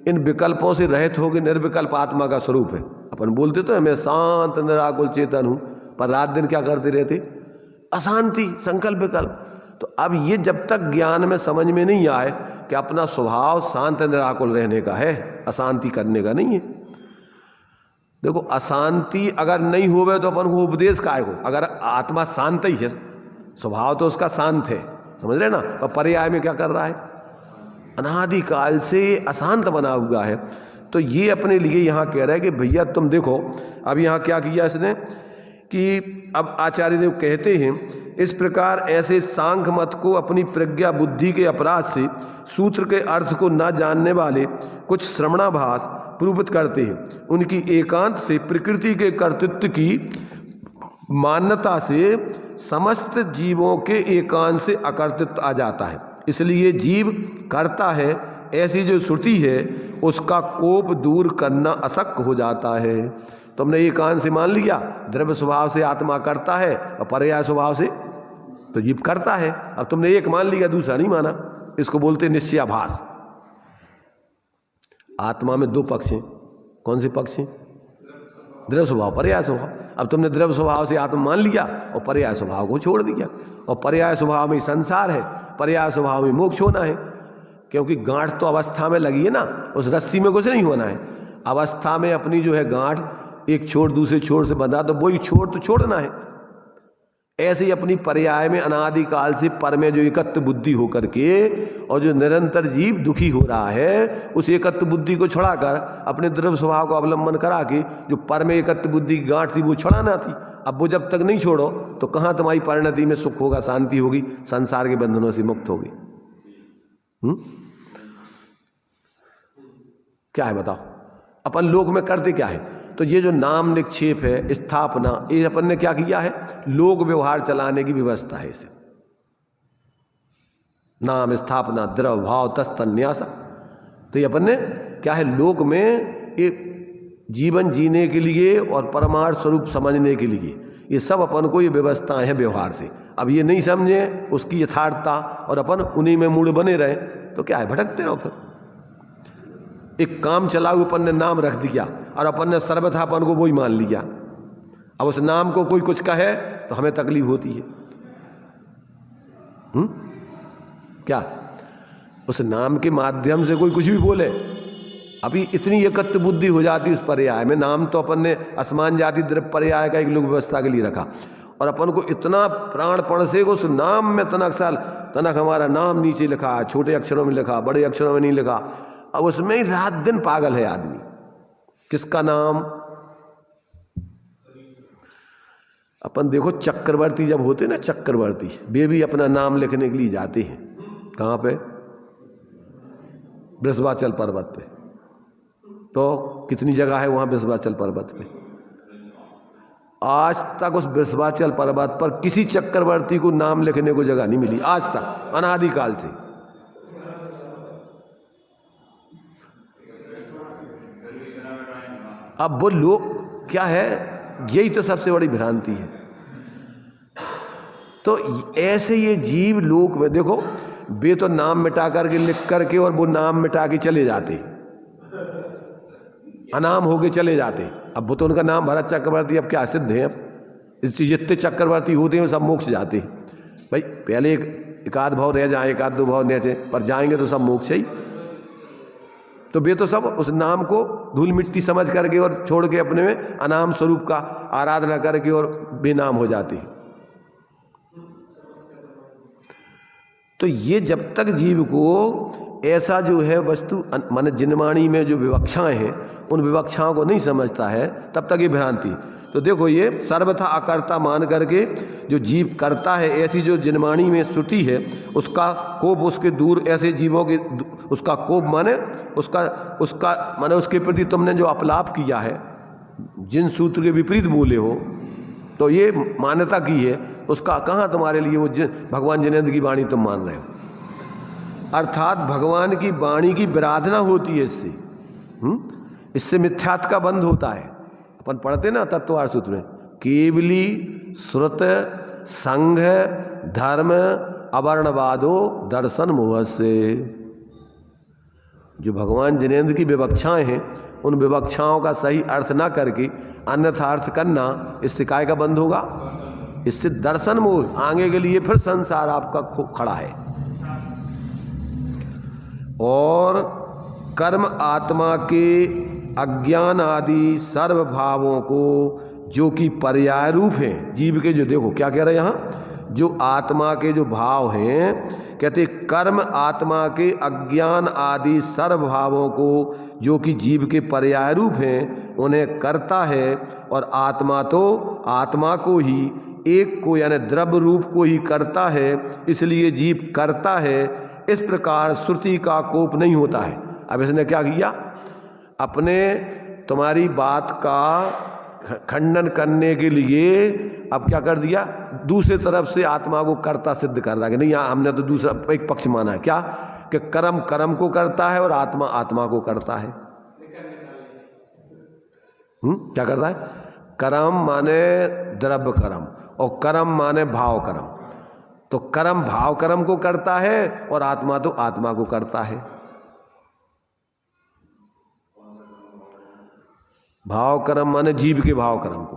इन विकल्पों से रहित होकर निर्विकल्प आत्मा का स्वरूप है, अपन बोलते तो मैं शांत निराकुल चेतन हूँ, पर रात दिन क्या करते रहते? अशांति, संकल्प विकल्प। तो अब ये जब तक ज्ञान में समझ में नहीं आए कि अपना स्वभाव शांत निराकुल रहने का है, अशांति करने का नहीं है। देखो अशांति अगर नहीं होवे तो अपन को उपदेश काय को? अगर आत्मा शांत ही है, स्वभाव तो उसका शांत है, समझ रहे ना। और पर्याय में क्या कर रहा है? अनादिकाल से अशांत बना हुआ है। तो ये अपने लिए यहाँ कह रहा है कि भैया तुम देखो, अब यहाँ क्या किया इसने कि अब आचार्य देव कहते हैं, इस प्रकार ऐसे सांख्य मत को अपनी प्रज्ञा बुद्धि के अपराध से सूत्र के अर्थ को न जानने वाले कुछ श्रवणाभास प्रूवित करते हैं। उनकी एकांत से प्रकृति के कर्तृत्व की मान्यता से समस्त जीवों के एकांत से अकर्तृत्व आ जाता है। इसलिए जीव करता है ऐसी जो श्रुति है उसका कोप दूर करना अशक्य हो जाता है। तुमने एकांत से मान लिया, द्रव्य स्वभाव से आत्मा करता है और पर्याय स्वभाव से तो जीव करता है। अब तुमने एक मान लिया, दूसरा नहीं माना, इसको बोलते निश्चयाभास। आत्मा में दो पक्ष हैं। कौन से पक्ष हैं? द्रव्य स्वभाव, पर्याय स्वभाव। अब तुमने द्रव्य स्वभाव से आत्मा मान लिया और पर्याय स्वभाव को छोड़ दिया, और पर्याय स्वभाव में संसार है, पर्याय स्वभाव में मोक्ष होना है। क्योंकि गांठ तो अवस्था में लगी है ना, उस रस्सी में कुछ नहीं होना है। अवस्था में अपनी जो है गांठ एक छोर दूसरे छोर से बंधा, तो वही छोर तो छोड़ना है। ऐसे ही अपनी पर्याय में अनादिकाल से पर में जो एकत्व बुद्धि होकर के और जो निरंतर जीव दुखी हो रहा है, उस एकत्व बुद्धि को छुड़ाकर अपने द्रव्य स्वभाव को अवलंबन करा के जो पर में एकत्व बुद्धि की गांठ थी वो छुड़ाना थी। अब वो जब तक नहीं छोड़ो तो कहाँ तुम्हारी परिणति में सुख होगा, शांति होगी, संसार के बंधनों से मुक्त होगी। क्या है बताओ? अपन लोक में करते क्या है? तो ये जो नाम निक्षेप है, स्थापना, ये अपन ने क्या किया है? लोक व्यवहार चलाने की व्यवस्था है इसे। नाम, स्थापना, द्रव्य, भाव, तस्तन्यास, तो ये अपन ने क्या है? लोक में ये जीवन जीने के लिए और परमार्थ स्वरूप समझने के लिए ये सब अपन को ये व्यवस्थाएं हैं व्यवहार से। अब ये नहीं समझे उसकी यथार्थता और अपन उन्हीं में मूड बने रहे तो क्या है? भटकते रहो। फिर एक काम चलाऊ अपन ने नाम रख दिया और अपन ने सर्वथा अपन को वही मान लिया। अब उस नाम को कोई कुछ कहे तो हमें तकलीफ होती है। क्या उस नाम के माध्यम से कोई कुछ भी बोले, अभी इतनी एकत्व बुद्धि हो जाती उस पर्याय में। नाम तो अपन ने आसमान जाति द्रव्य पर्याय का एक लोक व्यवस्था के लिए रखा, और अपन को इतना प्राणपण से उस नाम में तनक हमारा नाम नीचे लिखा, छोटे अक्षरों में लिखा, बड़े अक्षरों में नहीं लिखा। अब उसमें ही रात दिन पागल है आदमी। किसका नाम? अपन देखो चक्रवर्ती जब होते ना, चक्रवर्ती वे भी अपना नाम लिखने के लिए जाते हैं। कहाँ पे? वृषभाचल पर्वत पे। तो कितनी जगह है वहां वृषभाचल पर्वत पे? आज तक उस वृषभाचल पर्वत पर किसी चक्रवर्ती को नाम लिखने को जगह नहीं मिली, आज तक, अनादिकाल से। अब वो लोग क्या है, यही तो सबसे बड़ी भ्रांति है। तो ऐसे ये जीव लोक में देखो, वे तो नाम मिटा करके लिख करके और वो नाम मिटा के चले जाते, अनाम होके चले जाते। अब वो तो उनका नाम भरत चक्रवर्ती अब क्या सिद्ध है? अब जितने चक्रवर्ती होते हैं सब मोक्ष जाते हैं। भाई पहले एक आध भाव रह जाए, एक आध दो भाव नीचे पर जाएंगे तो सब मोक्ष ही। तो वे तो सब उस नाम को धूल मिट्टी समझ करके और छोड़ के अपने में अनाम स्वरूप का आराधना करके और बेनाम हो जाते हैं। तो ये जब तक जीव को ऐसा जो है वस्तु माने जिनवाणी में जो विवक्षाएं हैं उन विवक्षाओं को नहीं समझता है, तब तक ये भ्रांति। तो देखो ये सर्वथा अकर्ता मान करके जो जीव करता है, ऐसी जो जिनवाणी में श्रुति है उसका कोप उसके दूर, ऐसे जीवों के उसका कोप माने उसका माने उसके प्रति तुमने जो अपलाप किया है, जिन सूत्र के विपरीत बोले हो, तो ये मान्यता की है उसका कहाँ तुम्हारे लिए वो भगवान जिनेंद्र की वाणी तुम मान रहे हो। अर्थात भगवान की वाणी की विराधना होती है इससे मिथ्यात्व का बंध होता है। अपन पढ़ते ना तत्वार्थ सूत्र में, केवली श्रुत संघ धर्म अवर्णवादो दर्शन मोह से। जो भगवान जिनेंद्र की विवक्षाएं हैं उन विवक्षाओं का सही अर्थ ना करके अन्यथा अर्थ करना, इससे काय का बंध होगा? इससे दर्शन मोह, आगे के लिए फिर संसार आपका खड़ा है। और कर्म आत्मा के अज्ञान आदि सर्व भावों को जो कि पर्याय रूप हैं जीव के, जो देखो क्या कह रहे हैं यहाँ, जो आत्मा के जो भाव हैं, कहते कर्म आत्मा के अज्ञान आदि सर्व भावों को जो कि जीव के पर्याय रूप हैं उन्हें करता है, और आत्मा तो आत्मा को ही एक को यानी द्रव्य रूप को ही करता है, इसलिए जीव करता है। इस प्रकार श्रुति का कोप नहीं होता है। अब इसने क्या किया, अपने तुम्हारी बात का खंडन करने के लिए अब क्या कर दिया, दूसरे तरफ से आत्मा को कर्ता सिद्ध कर रहा है कि नहीं, यहाँ हमने तो दूसरा एक पक्ष माना है क्या, कि कर्म कर्म को करता है और आत्मा आत्मा को करता है। क्या करता है, कर्म माने द्रव्य कर्म और कर्म माने भाव कर्म, तो कर्म भाव कर्म को करता है और आत्मा तो आत्मा को करता है। भाव कर्म माने जीव के भाव कर्म को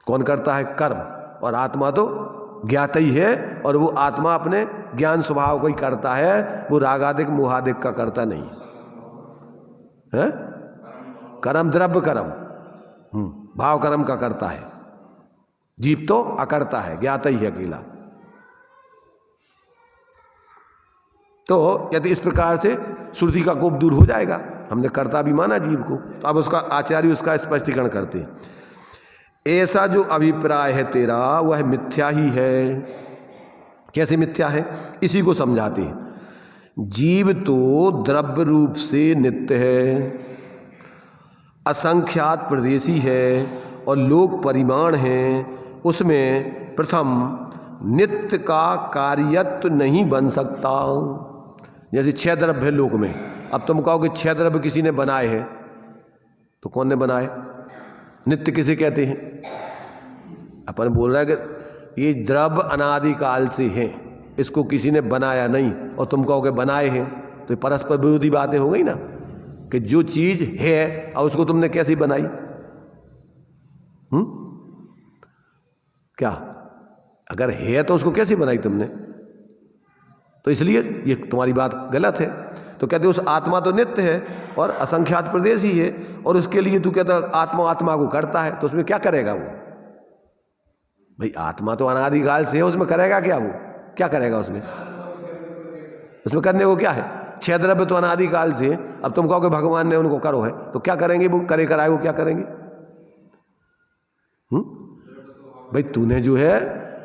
कौन करता है, कर्म, और आत्मा तो ज्ञाता ही है, और वो आत्मा अपने ज्ञान स्वभाव को ही करता है, वो रागादिक मोहादिक का करता नहीं है। कर्म द्रव्य कर्म भाव कर्म का करता है, जीव तो अकर्ता है, ज्ञाता ही है अकेला। तो यदि इस प्रकार से श्रुति का कोप दूर हो जाएगा, हमने कर्ता भी माना जीव को, तो अब उसका आचार्य उसका स्पष्टीकरण करते हैं। ऐसा जो अभिप्राय है तेरा वह मिथ्या ही है। कैसे मिथ्या है, इसी को समझाते हैं। जीव तो द्रव्य रूप से नित्य है, असंख्यात प्रदेशी है और लोक परिमाण है। उसमें प्रथम नित्य का कार्यत्व नहीं बन सकता। जैसे 6 द्रव्य है लोक में, अब तुम कहो कि 6 द्रव्य किसी ने बनाए हैं, तो कौन ने बनाए, नित्य किसे कहते हैं। अपन बोल रहा है कि ये द्रव्य अनादिकाल से हैं, इसको किसी ने बनाया नहीं, और तुम कहोगे बनाए हैं, तो परस्पर विरोधी बातें हो गई ना, कि जो चीज है और उसको तुमने कैसे बनाई। क्या, अगर है तो उसको कैसे बनाई तुमने, तो इसलिए ये तुम्हारी बात गलत है। तो कहते उस आत्मा तो नित्य है और असंख्यात प्रदेशी है, और उसके लिए तू कहता आत्मा आत्मा को करता है, तो उसमें क्या करेगा वो, भाई आत्मा तो अनादिकाल से है, उसमें करेगा क्या, वो क्या करेगा उसमें, उसमें करने को क्या है। 6 द्रव्य तो अनादिकाल से, अब तुम कहो कि भगवान ने उनको करो है, तो क्या करेंगे वो, करे कराए वो क्या करेंगे। भाई तूने जो है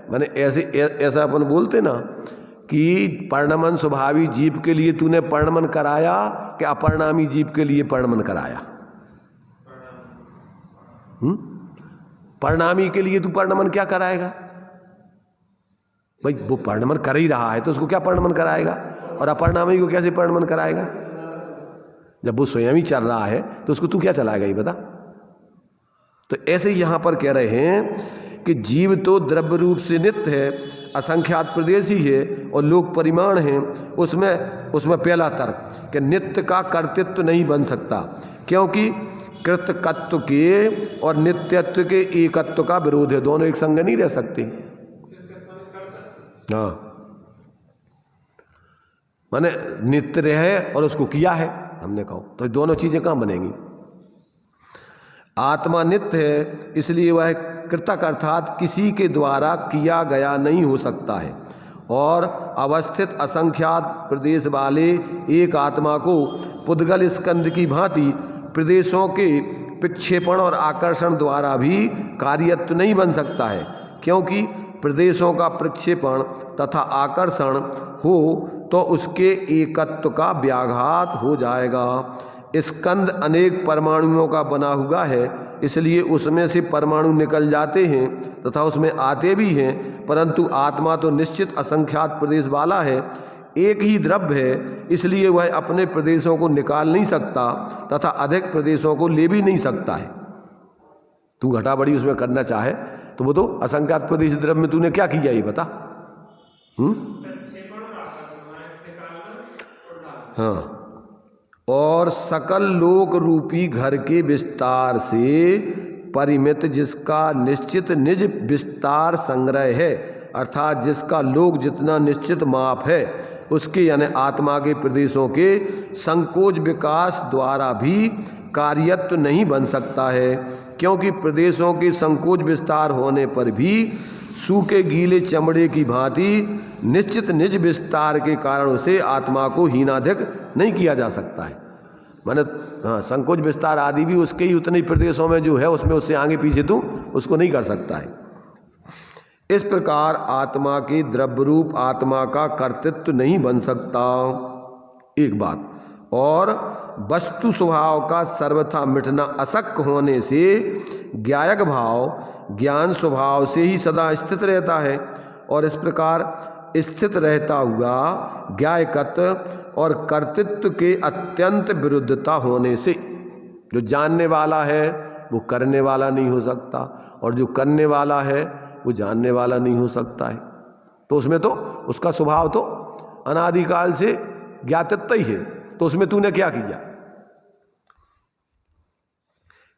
मैंने ऐसा अपन बोलते ना कि परिणमन स्वभावी जीव के लिए तूने परिणमन कराया कि अपरिणामी जीव के लिए परिणमन कराया। परिणामी के लिए तू परिणमन क्या कराएगा, भाई वो परिणमन कर ही रहा है तो उसको क्या परिणमन कराएगा, और अपरिणामी को कैसे परिणमन कराएगा, जब वो स्वयं ही चल रहा है तो उसको तू क्या चलाएगा ये बता। तो ऐसे यहां पर कह रहे हैं कि जीव तो द्रव्य रूप से नित्य है, असंख्यात प्रदेशी है और लोक परिमाण है। उसमें पहला तर्क कि नित्य का कर्तृत्व नहीं बन सकता, क्योंकि कृतकत्व के और नित्यत्व के एकत्व का विरोध है, दोनों एक संग नहीं रह सकते। हाँ, माने नित्य रहे और उसको किया है हमने कहा, तो दोनों चीजें कहाँ बनेंगी। आत्मा नित्य है, इसलिए वह कृतक अर्थात किसी के द्वारा किया गया नहीं हो सकता है, और अवस्थित असंख्यात प्रदेश वाले एक आत्मा को पुद्गल स्कंद की भांति प्रदेशों के विक्षेपण और आकर्षण द्वारा भी कार्यत्व नहीं बन सकता है, क्योंकि प्रदेशों का प्रक्षेपण तथा आकर्षण हो तो उसके एकत्व का व्याघात हो जाएगा। स्कंद अनेक परमाणुओं का बना हुआ है, इसलिए उसमें से परमाणु निकल जाते हैं तथा उसमें आते भी हैं, परंतु आत्मा तो निश्चित असंख्यात प्रदेश वाला है, एक ही द्रव्य है, इसलिए वह अपने प्रदेशों को निकाल नहीं सकता तथा अधिक प्रदेशों को ले भी नहीं सकता है। तू घटा बढ़ी उसमें करना चाहे तो वो तो असंख्यात प्रदेश द्रव्य में तूने क्या किया ये बता। हाँ, और सकल लोक रूपी घर के विस्तार से परिमित जिसका निश्चित निज विस्तार संग्रह है, अर्थात जिसका लोक जितना निश्चित माप है, उसके यानी आत्मा के प्रदेशों के संकोच विकास द्वारा भी कार्यत्व नहीं बन सकता है, क्योंकि प्रदेशों के संकोच विस्तार होने पर भी सूखे गीले चमड़े की भांति निश्चित निज विस्तार के कारण उसे आत्मा को हीनाधिक नहीं किया जा सकता है। माने हाँ, संकोच विस्तार आदि भी उसके ही उतने प्रदेशों में जो है उसमें उससे आगे पीछे तू उसको नहीं कर सकता है। इस प्रकार आत्मा के द्रव्य रूप आत्मा का कर्तृत्व नहीं बन सकता, एक बात। और वस्तु स्वभाव का सर्वथा मिटना अशक्य होने से ज्ञायक भाव ज्ञान स्वभाव से ही सदा स्थित रहता है। और इस प्रकार स्थित रहता हुआ ज्ञायकत्व और कर्तृत्व के अत्यंत विरुद्धता होने से जो जानने वाला है वो करने वाला नहीं हो सकता, और जो करने वाला है वो जानने वाला नहीं हो सकता है। तो उसमें तो उसका स्वभाव तो अनादिकाल से ज्ञातत्व ही है, तो उसमें तूने क्या किया?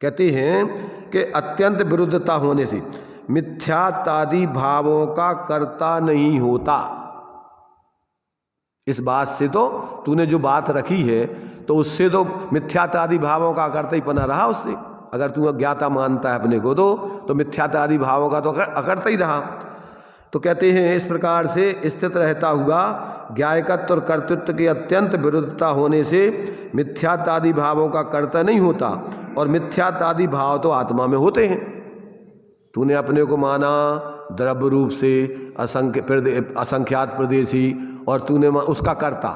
कहते हैं कि अत्यंत विरुद्धता होने से मिथ्यात्वादि भावों का कर्ता नहीं होता। इस बात से तो तूने जो बात रखी है तो उससे तो मिथ्यात्वादि भावों का अकर्ता ही बना रहा उससे। अगर तू अज्ञाता मानता है अपने को तो मिथ्यात्वादि भावों का तो अकर्ता ही रहा। तो कहते हैं इस प्रकार से स्थित रहता हुआ ज्ञायकत्व और कर्तृत्व के अत्यंत विरुद्धता होने से मिथ्यात्वादि भावों का कर्ता नहीं होता, और मिथ्यात्वादि भाव तो आत्मा में होते हैं। तूने अपने को माना द्रव्य रूप से असंख्यात प्रदेशी, और तूने उसका कर्ता,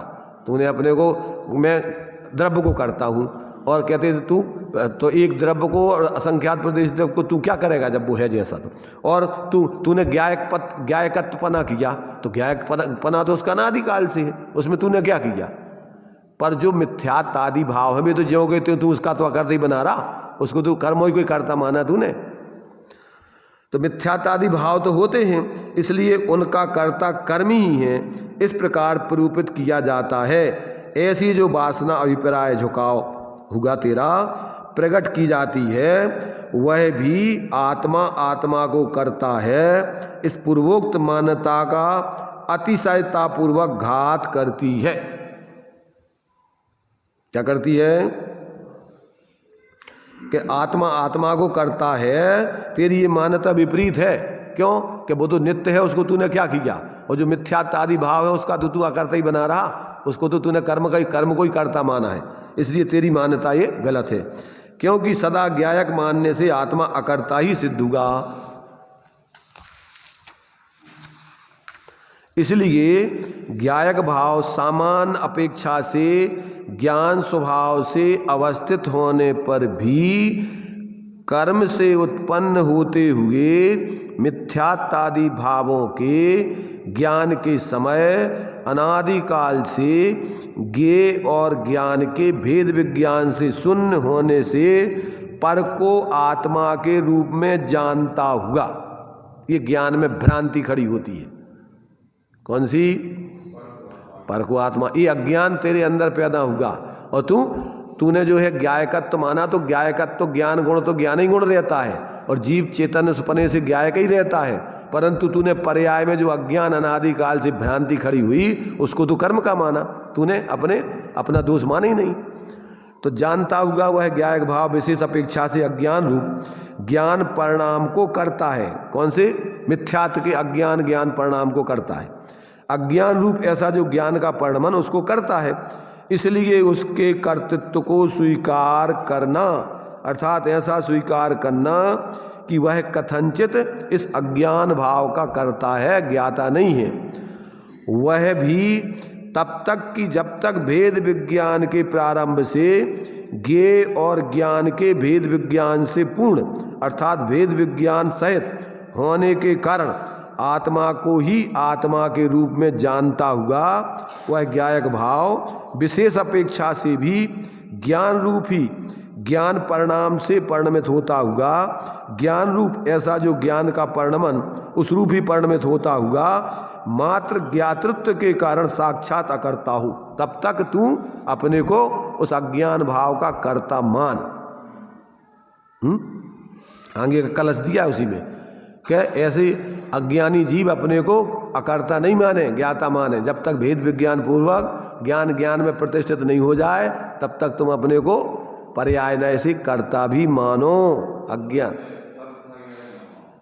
तूने अपने को मैं द्रव्य को करता हूँ, और कहते थे तू तो एक द्रव्य को और असंख्यात प्रदेश द्रव्य को तू क्या करेगा जब वो है जैसा तो। और तूने ज्ञायकत्वपना किया, तो ज्ञायकपना तो उसका अनादिकाल से है, उसमें तूने क्या किया? पर जो मिथ्यात्वादि भाव है भी तो ज्यों के तू उसका तो अकर्ता ही बना रहा, उसको तू कर्म ही कोई करता माना तूने। तो मिथ्यात्वादि भाव तो होते हैं, इसलिए उनका कर्ता कर्म ही है, इस प्रकार प्ररूपित किया जाता है। ऐसी जो वासना अभिप्राय झुकाव होगा तेरा प्रकट की जाती है, वह भी आत्मा को करता है, इस पूर्वोक्त मान्यता का अतिशयतापूर्वक घात करती है। क्या करती है? कि आत्मा को करता है, तेरी ये मान्यता विपरीत है। क्यों? कि वो तो नित्य है, उसको तूने क्या किया? और जो मिथ्यात्वादि भाव है उसका तो तू अकर्ता ही बना रहा, उसको तो तूने कर्म को ही करता माना है, इसलिए तेरी मान्यता ये गलत है। क्योंकि सदा ज्ञायक मानने से आत्मा अकर्ता ही सिद्ध होगा। इसलिए ज्ञायक भाव सामान्य अपेक्षा से ज्ञान स्वभाव से अवस्थित होने पर भी कर्म से उत्पन्न होते हुए मिथ्यात्वादि भावों के ज्ञान के समय अनादिकाल से ज्ञेय और ज्ञान के भेद विज्ञान से शून्य होने से पर को आत्मा के रूप में जानता हुआ ये ज्ञान में भ्रांति खड़ी होती है। कौन सी? पर को आत्मा, ये अज्ञान तेरे अंदर पैदा हुआ, और तूने जो है ज्ञायकत्व माना, तो ज्ञायकत्व ज्ञान गुण तो ज्ञान ही गुण रहता है, और जीव चेतन सपने से ज्ञायक ही रहता है। परंतु तूने पर्याय में जो अज्ञान अनादिकाल से भ्रांति खड़ी हुई उसको तो कर्म का माना, तूने अपना दोष माना ही नहीं। तो जानता हुआ वह ज्ञायक भाव विशेष अपेक्षा से अज्ञान रूप ज्ञान परिणाम को करता है। कौन से? मिथ्यात्व के अज्ञान ज्ञान परिणाम को करता है। अज्ञान रूप ऐसा जो ज्ञान का परिणमन उसको करता है, इसलिए उसके कर्तृत्व को स्वीकार करना, अर्थात ऐसा स्वीकार करना कि वह कथनचित इस अज्ञान भाव का करता है, ज्ञाता नहीं है, वह भी तब तक कि जब तक भेद विज्ञान के प्रारंभ से ज्ञेय और ज्ञान के भेद विज्ञान से पूर्ण, अर्थात भेद विज्ञान सहित होने के कारण आत्मा को ही आत्मा के रूप में जानता हुआ वह ज्ञायक भाव विशेष अपेक्षा से भी ज्ञान रूप ही ज्ञान परिणाम से परिणमित होता हुआ, ज्ञान रूप ऐसा जो ज्ञान का परिणमन उस रूप ही परिणमित होता हुआ मात्र ज्ञातृत्व के कारण साक्षात अकर्ता हो, तब तक तू अपने को उस अज्ञान भाव का कर्ता मान। आगे का कलश दिया उसी में क्या ऐसे अज्ञानी जीव अपने को अकर्ता नहीं माने, ज्ञाता माने। जब तक भेद विज्ञान पूर्वक ज्ञान में प्रतिष्ठित नहीं हो जाए तब तक तुम अपने को पर्याय न ऐसे कर्ता भी मानो। अज्ञान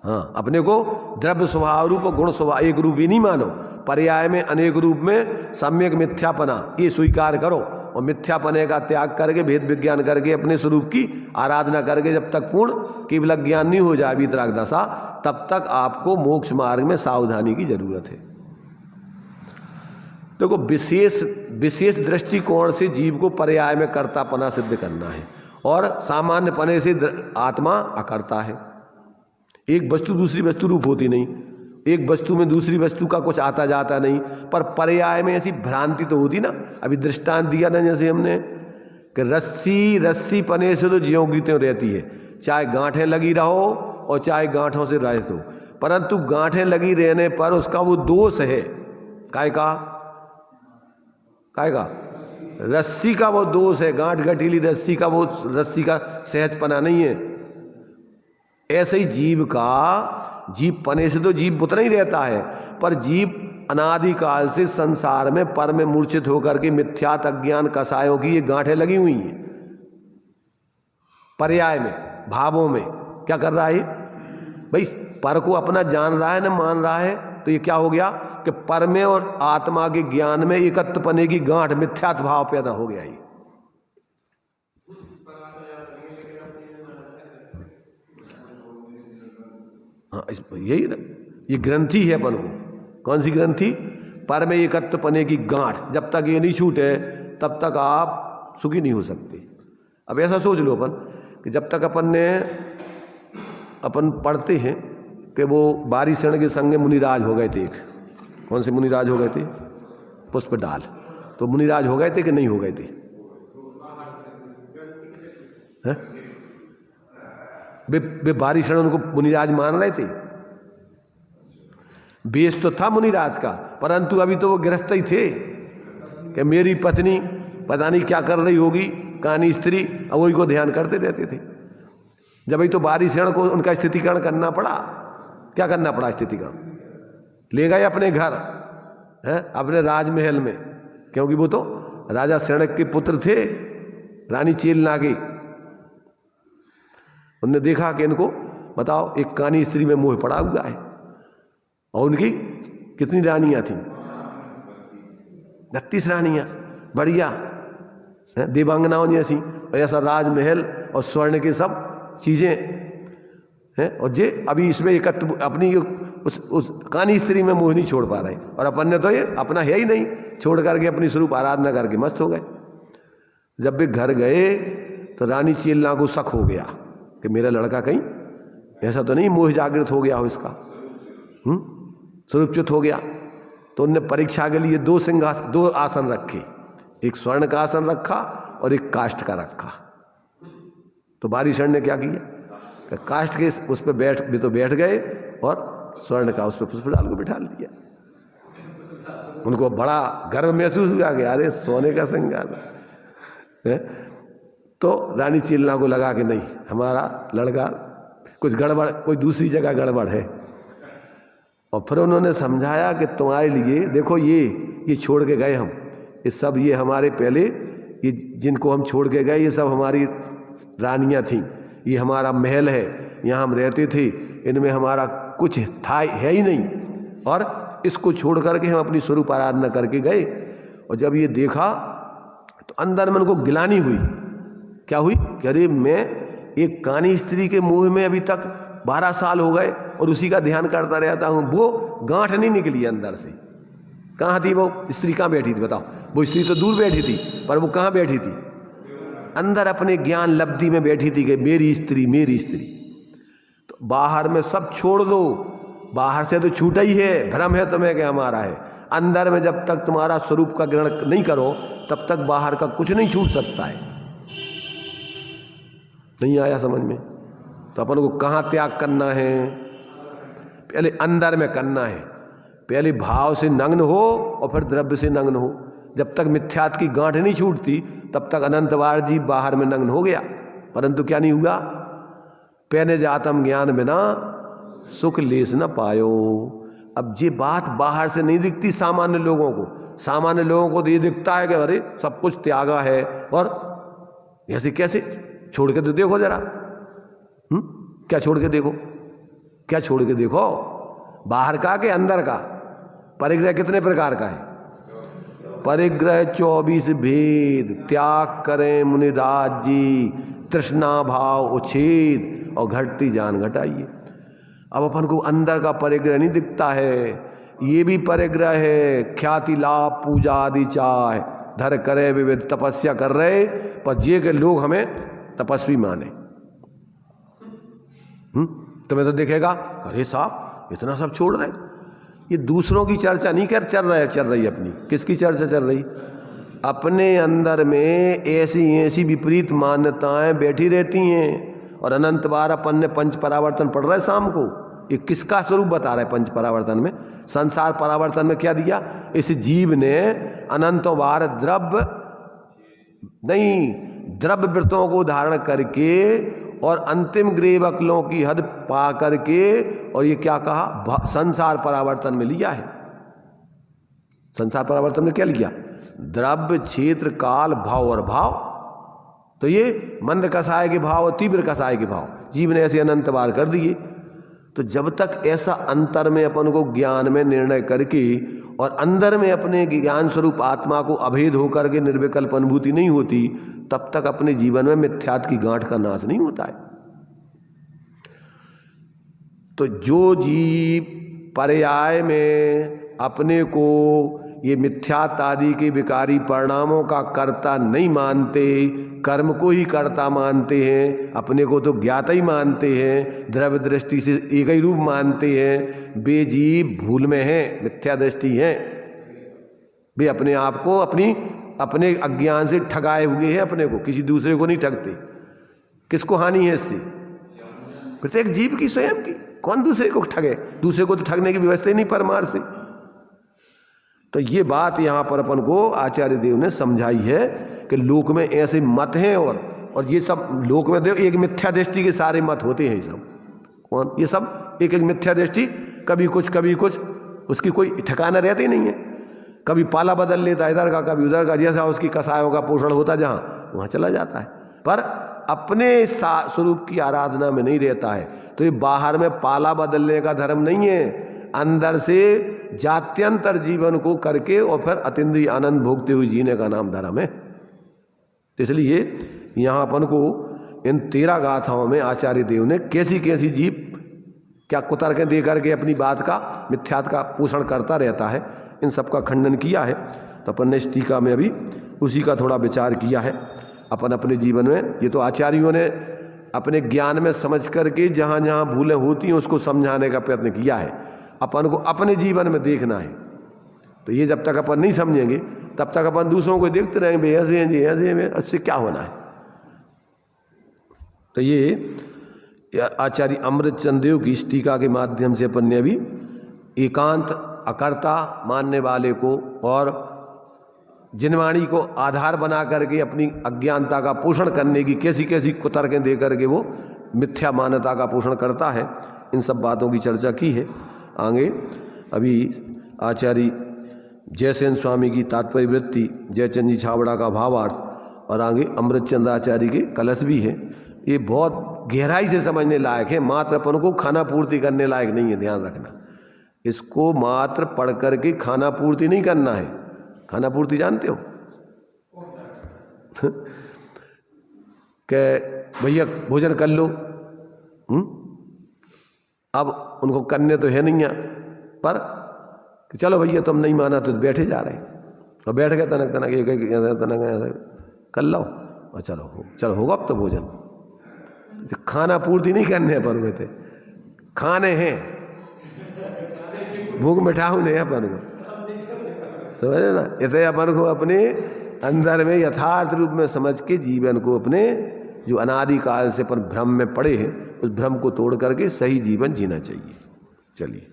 हाँ, अपने को द्रव्य स्वभाव रूप और गुण स्वभाव एक रूप ही नहीं मानो, पर्याय में अनेक रूप में सम्यक मिथ्यापना ये स्वीकार करो और मिथ्यापने का त्याग करके भेद विज्ञान करके अपने स्वरूप की आराधना करके जब तक पूर्ण केवल ज्ञान नहीं हो जाए वीतराग दशा, तब तक आपको मोक्ष मार्ग में सावधानी की जरूरत है। देखो विशेष दृष्टिकोण से जीव को पर्याय में कर्तापना सिद्ध करना है और सामान्य पने से आत्मा अकर्ता है। एक वस्तु दूसरी वस्तु रूप होती नहीं, एक वस्तु में दूसरी वस्तु का कुछ आता जाता नहीं, पर पर्याय में ऐसी भ्रांति तो होती ना। अभी दृष्टांत दिया ना जैसे हमने कि रस्सी पने से तो ज्यों की त्यों रहती है, चाहे गांठें लगी रहो और चाहे गांठों से रहित हो, परंतु गांठें लगी रहने पर उसका वो दोष है। काय का रस्सी का वो दोष है, गांठ गठीली रस्सी का वो रस्सी का सहजपना नहीं है। ऐसे ही जीव पने से तो जीव उतना ही रहता है, पर जीव अनादिकाल से संसार में पर में मूर्छित होकर के मिथ्यात अज्ञान कसायों की ये गांठें लगी हुई हैं। पर्याय में भावों में क्या कर रहा है भाई, पर को अपना जान रहा है ना मान रहा है, तो ये क्या हो गया कि पर में और आत्मा के ज्ञान में एकत्व पने की गांठ मिथ्यात भाव पैदा हो गया। ये हाँ, यही ना, ये ग्रंथि है अपन को। कौन सी ग्रंथि? पर में एकत्व पने की गांठ। जब तक ये नहीं छूटे तब तक आप सुखी नहीं हो सकते। अब ऐसा सोच लो अपन कि जब तक अपन पढ़ते हैं कि वो बारिशण के संगे मुनिराज हो गए थे। एक कौन से मुनिराज हो गए थे? पुष्पडाल। तो मुनिराज हो गए थे कि नहीं हो गए थे? वे बारिशण उनको मुनिराज मान रहे थे। बेस तो था मुनिराज का, परंतु अभी तो वो गृहस्थ ही थे कि मेरी पत्नी पता नहीं क्या कर रही होगी, कहानी स्त्री, अब वही को ध्यान करते रहते थे। जब ही तो बारिशण को उनका स्थितिकरण करना पड़ा। क्या करना पड़ा? स्थितिकरण ले गए अपने घर, अपने राजमहल में, क्योंकि वो तो राजा शणक के पुत्र थे, रानी चेलना के। उनने देखा कि इनको बताओ एक कानी स्त्री में मोह पड़ा हुआ है, और उनकी कितनी रानियां थी? 32 रानियां, बढ़िया देवांगनाओं जैसी, और ऐसा राजमहल और स्वर्ण के सब चीजें हैं। और जे अभी इसमें एकत्व अपनी उस कानी स्त्री में मोह नहीं छोड़ पा रहे, और अपन ने तो ये अपना है ही नहीं, छोड़ करके अपनी स्वरूप आराधना करके मस्त हो गए। जब वे घर गए तो रानी चेलना को शक हो गया कि मेरा लड़का कहीं ऐसा तो नहीं मोह जागृत हो गया हो, इसका स्वरूपच्युत हो गया। तो उनने परीक्षा के लिए 2 आसन रखे, एक स्वर्ण का आसन रखा और एक काष्ठ का रखा। तो बारिशण ने क्या किया कि काष्ठ के उस पर बैठ गए और स्वर्ण का उस पर पुष्पडाल को बिठा दिया। उनको बड़ा गर्व महसूस हुआ कि अरे सोने का सिंगार है। तो रानी चेलना को लगा कि नहीं, हमारा लड़का कुछ गड़बड़, कोई दूसरी जगह गड़बड़ है। और फिर उन्होंने समझाया कि तुम्हारे लिए देखो ये छोड़ के गए हम, ये सब ये हमारे पहले ये जिनको हम छोड़ के गए ये सब हमारी रानियां थीं, ये हमारा महल है, यहाँ हम रहते थे, इनमें हमारा कुछ था है ही नहीं, और इसको छोड़ करके हम अपनी स्वरूप आराधना करके गए। और जब ये देखा तो अंदर में उनको गिलानी हुई। क्या हुई कि अरे मैं एक कानी स्त्री के मुंह में अभी तक 12 साल हो गए और उसी का ध्यान करता रहता हूँ, वो गांठ नहीं निकली अंदर से। कहाँ थी वो स्त्री? कहाँ बैठी थी बताओ? वो स्त्री तो दूर बैठी थी, पर वो कहाँ बैठी थी? अंदर अपने ज्ञान लब्धि में बैठी थी कि मेरी स्त्री मेरी स्त्री। तो बाहर में सब छोड़ दो, बाहर से तो छूटा ही है, भ्रम है तुम्हें कि हमारा है। अंदर में जब तक तुम्हारा स्वरूप का ग्रहण नहीं करो तब तक बाहर का कुछ नहीं छूट सकता है। नहीं आया समझ में? तो अपन को कहाँ त्याग करना है? पहले अंदर में करना है। पहले भाव से नग्न हो और फिर द्रव्य से नग्न हो। जब तक मिथ्यात की गांठ नहीं छूटती तब तक अनंत बार जीव बाहर में नग्न हो गया, परंतु क्या नहीं हुआ? पहने जातम ज्ञान बिना सुख लेस न पायो। अब ये बात बाहर से नहीं दिखती सामान्य लोगों को। सामान्य लोगों को तो ये दिखता है कि अरे सब कुछ त्यागा है, और ऐसे कैसे? छोड़ के तो देखो जरा, क्या छोड़ के देखो? क्या छोड़ के देखो, बाहर का के अंदर का। परिग्रह कितने प्रकार का है? परिग्रह 24 भेद। त्याग करें मुनिराज जी, तृष्णा भाव उच्छेद और घटती जान घटाइए। अब अपन को अंदर का परिग्रह नहीं दिखता है, ये भी परिग्रह है। ख्याति लाभ पूजा आदि चाह धर करे विविध तपस्या कर रहे, पर ये के लोग हमें तपस्वी माने। तुम्हें तो दिखेगा, अरे साहब इतना सब छोड़ रहे। ये दूसरों की चर्चा नहीं चल रही अपनी। किसकी चर्चा चल रही? अपने अंदर में ऐसी विपरीत मान्यताएं बैठी रहती हैं। और अनंत बार अपन ने पंच परावर्तन पढ़ रहे शाम को। ये किसका स्वरूप बता रहा है पंच परावर्तन में? संसार परावर्तन में क्या दिया? इस जीव ने अनंतों बार द्रव्य वृत्तों को धारण करके और अंतिम ग्रेवकलों की हद पा करके, और ये क्या कहा? संसार परावर्तन में लिया है। संसार परावर्तन में क्या लिया? द्रव्य क्षेत्र काल भाव और भाव। तो ये मंद कसाय के भाव और तीव्र कसाय के भाव जीव ने ऐसे अनंत बार कर दिए। तो जब तक ऐसा अंतर में अपन को ज्ञान में निर्णय करके और अंदर में अपने ज्ञान स्वरूप आत्मा को अभेद होकर के निर्विकल्प अनुभूति नहीं होती, तब तक अपने जीवन में मिथ्यात की गांठ का नाश नहीं होता है। तो जो जीव पर्याय में अपने को ये मिथ्यात आदि के विकारी परिणामों का कर्ता नहीं मानते, कर्म को ही कर्ता मानते हैं, अपने को तो ज्ञाता ही मानते हैं, द्रव्य दृष्टि से एक ही रूप मानते हैं, वे जीव भूल में हैं, मिथ्या दृष्टि हैं। वे अपने आप को अपने अज्ञान से ठगाए हुए हैं, अपने को, किसी दूसरे को नहीं ठगते। किसको हानि है इससे? प्रत्येक जीव की, स्वयं की। कौन दूसरे को ठगे? दूसरे को तो ठगने की व्यवस्था ही नहीं परमार्थ से। तो ये बात यहाँ पर अपन को आचार्य देव ने समझाई है कि लोक में ऐसे मत हैं, और ये सब लोक में देखो एक मिथ्या दृष्टि के सारे मत होते हैं। ये सब कौन? ये सब एक मिथ्या दृष्टि, कभी कुछ, उसकी कोई ठिकाना रहती नहीं है। कभी पाला बदल लेता है इधर का, कभी उधर का, जैसा उसकी कसायों का पोषण होता जहाँ वहाँ चला जाता है, पर अपने स्वरूप की आराधना में नहीं रहता है। तो ये बाहर में पाला बदलने का धर्म नहीं है, अंदर से जात्यंतर जीवन को करके और फिर अतीन्द्रिय आनंद भोगते हुए जीने का नाम धर्म है। इसलिए यहाँ अपन को इन 13 गाथाओं में आचार्य देव ने कैसी कैसी जीव क्या कुतर्क दे करके अपनी बात का, मिथ्यात का पोषण करता रहता है, इन सब का खंडन किया है। तो अपन ने इस टीका में अभी उसी का थोड़ा विचार किया है। अपन अपने जीवन में, ये तो आचार्यों ने अपने ज्ञान में समझ करके जहाँ जहाँ भूलें होती हैं उसको समझाने का प्रयत्न किया है। अपन को अपने जीवन में देखना है। तो ये जब तक अपन नहीं समझेंगे तब तक अपन दूसरों को देखते रहेंगे, ऐसे हैं जी, ऐसे में उससे क्या होना है। तो ये आचार्य अमृतचंद देव की इस टीका के माध्यम से अपन ने अभी एकांत अकर्ता मानने वाले को और जिनवाणी को आधार बना करके अपनी अज्ञानता का पोषण करने की कैसी कैसी कुतर्कें दे करके वो मिथ्या मान्यता का पोषण करता है, इन सब बातों की चर्चा की है। आगे अभी आचार्य जयसेन स्वामी की तात्पर्य वृत्ति, जयचंद जी छाबड़ा का भावार्थ और आगे अमृतचंद आचार्य के कलश भी है। ये बहुत गहराई से समझने लायक है, मात्र अपन को खाना पूर्ति करने लायक नहीं है, ध्यान रखना। इसको मात्र पढ़ करके खाना पूर्ति नहीं करना है। खाना पूर्ति जानते हो कि भैया भोजन कर लो, अब उनको करने तो है नहीं है, पर चलो भैया तुम नहीं माना तो बैठे जा रहे हैं, और बैठ गए तनक कर लो और चलो होगा अब तो भोजन। खाना पूर्ति नहीं करने पर हुए थे, खाने हैं, भूख मिठाऊ नहीं है अपन को, समझे ना। इसे अपन को अपने अंदर में यथार्थ रूप में समझ के जीवन को अपने जो अनादिकाल से अपन भ्रम में पड़े हैं उस भ्रम को तोड़ करके सही जीवन जीना चाहिए। चलिए।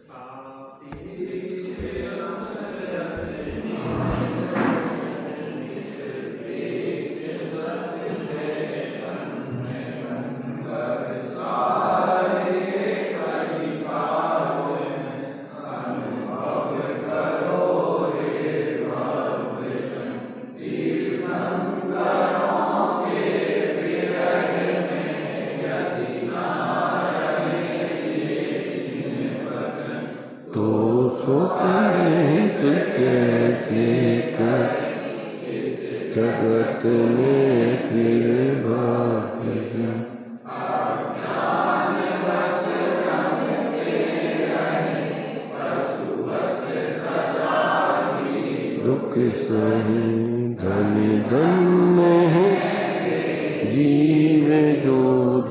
जगत में फिर भाग्य जिन। दुख सही धनी धन्य है जीव जो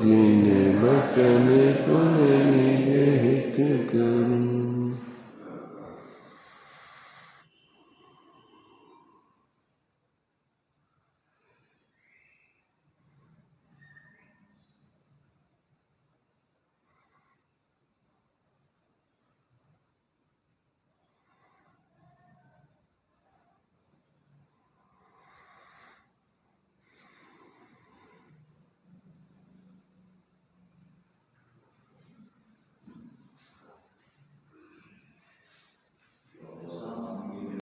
जिन बचन सुन निज हित करूं।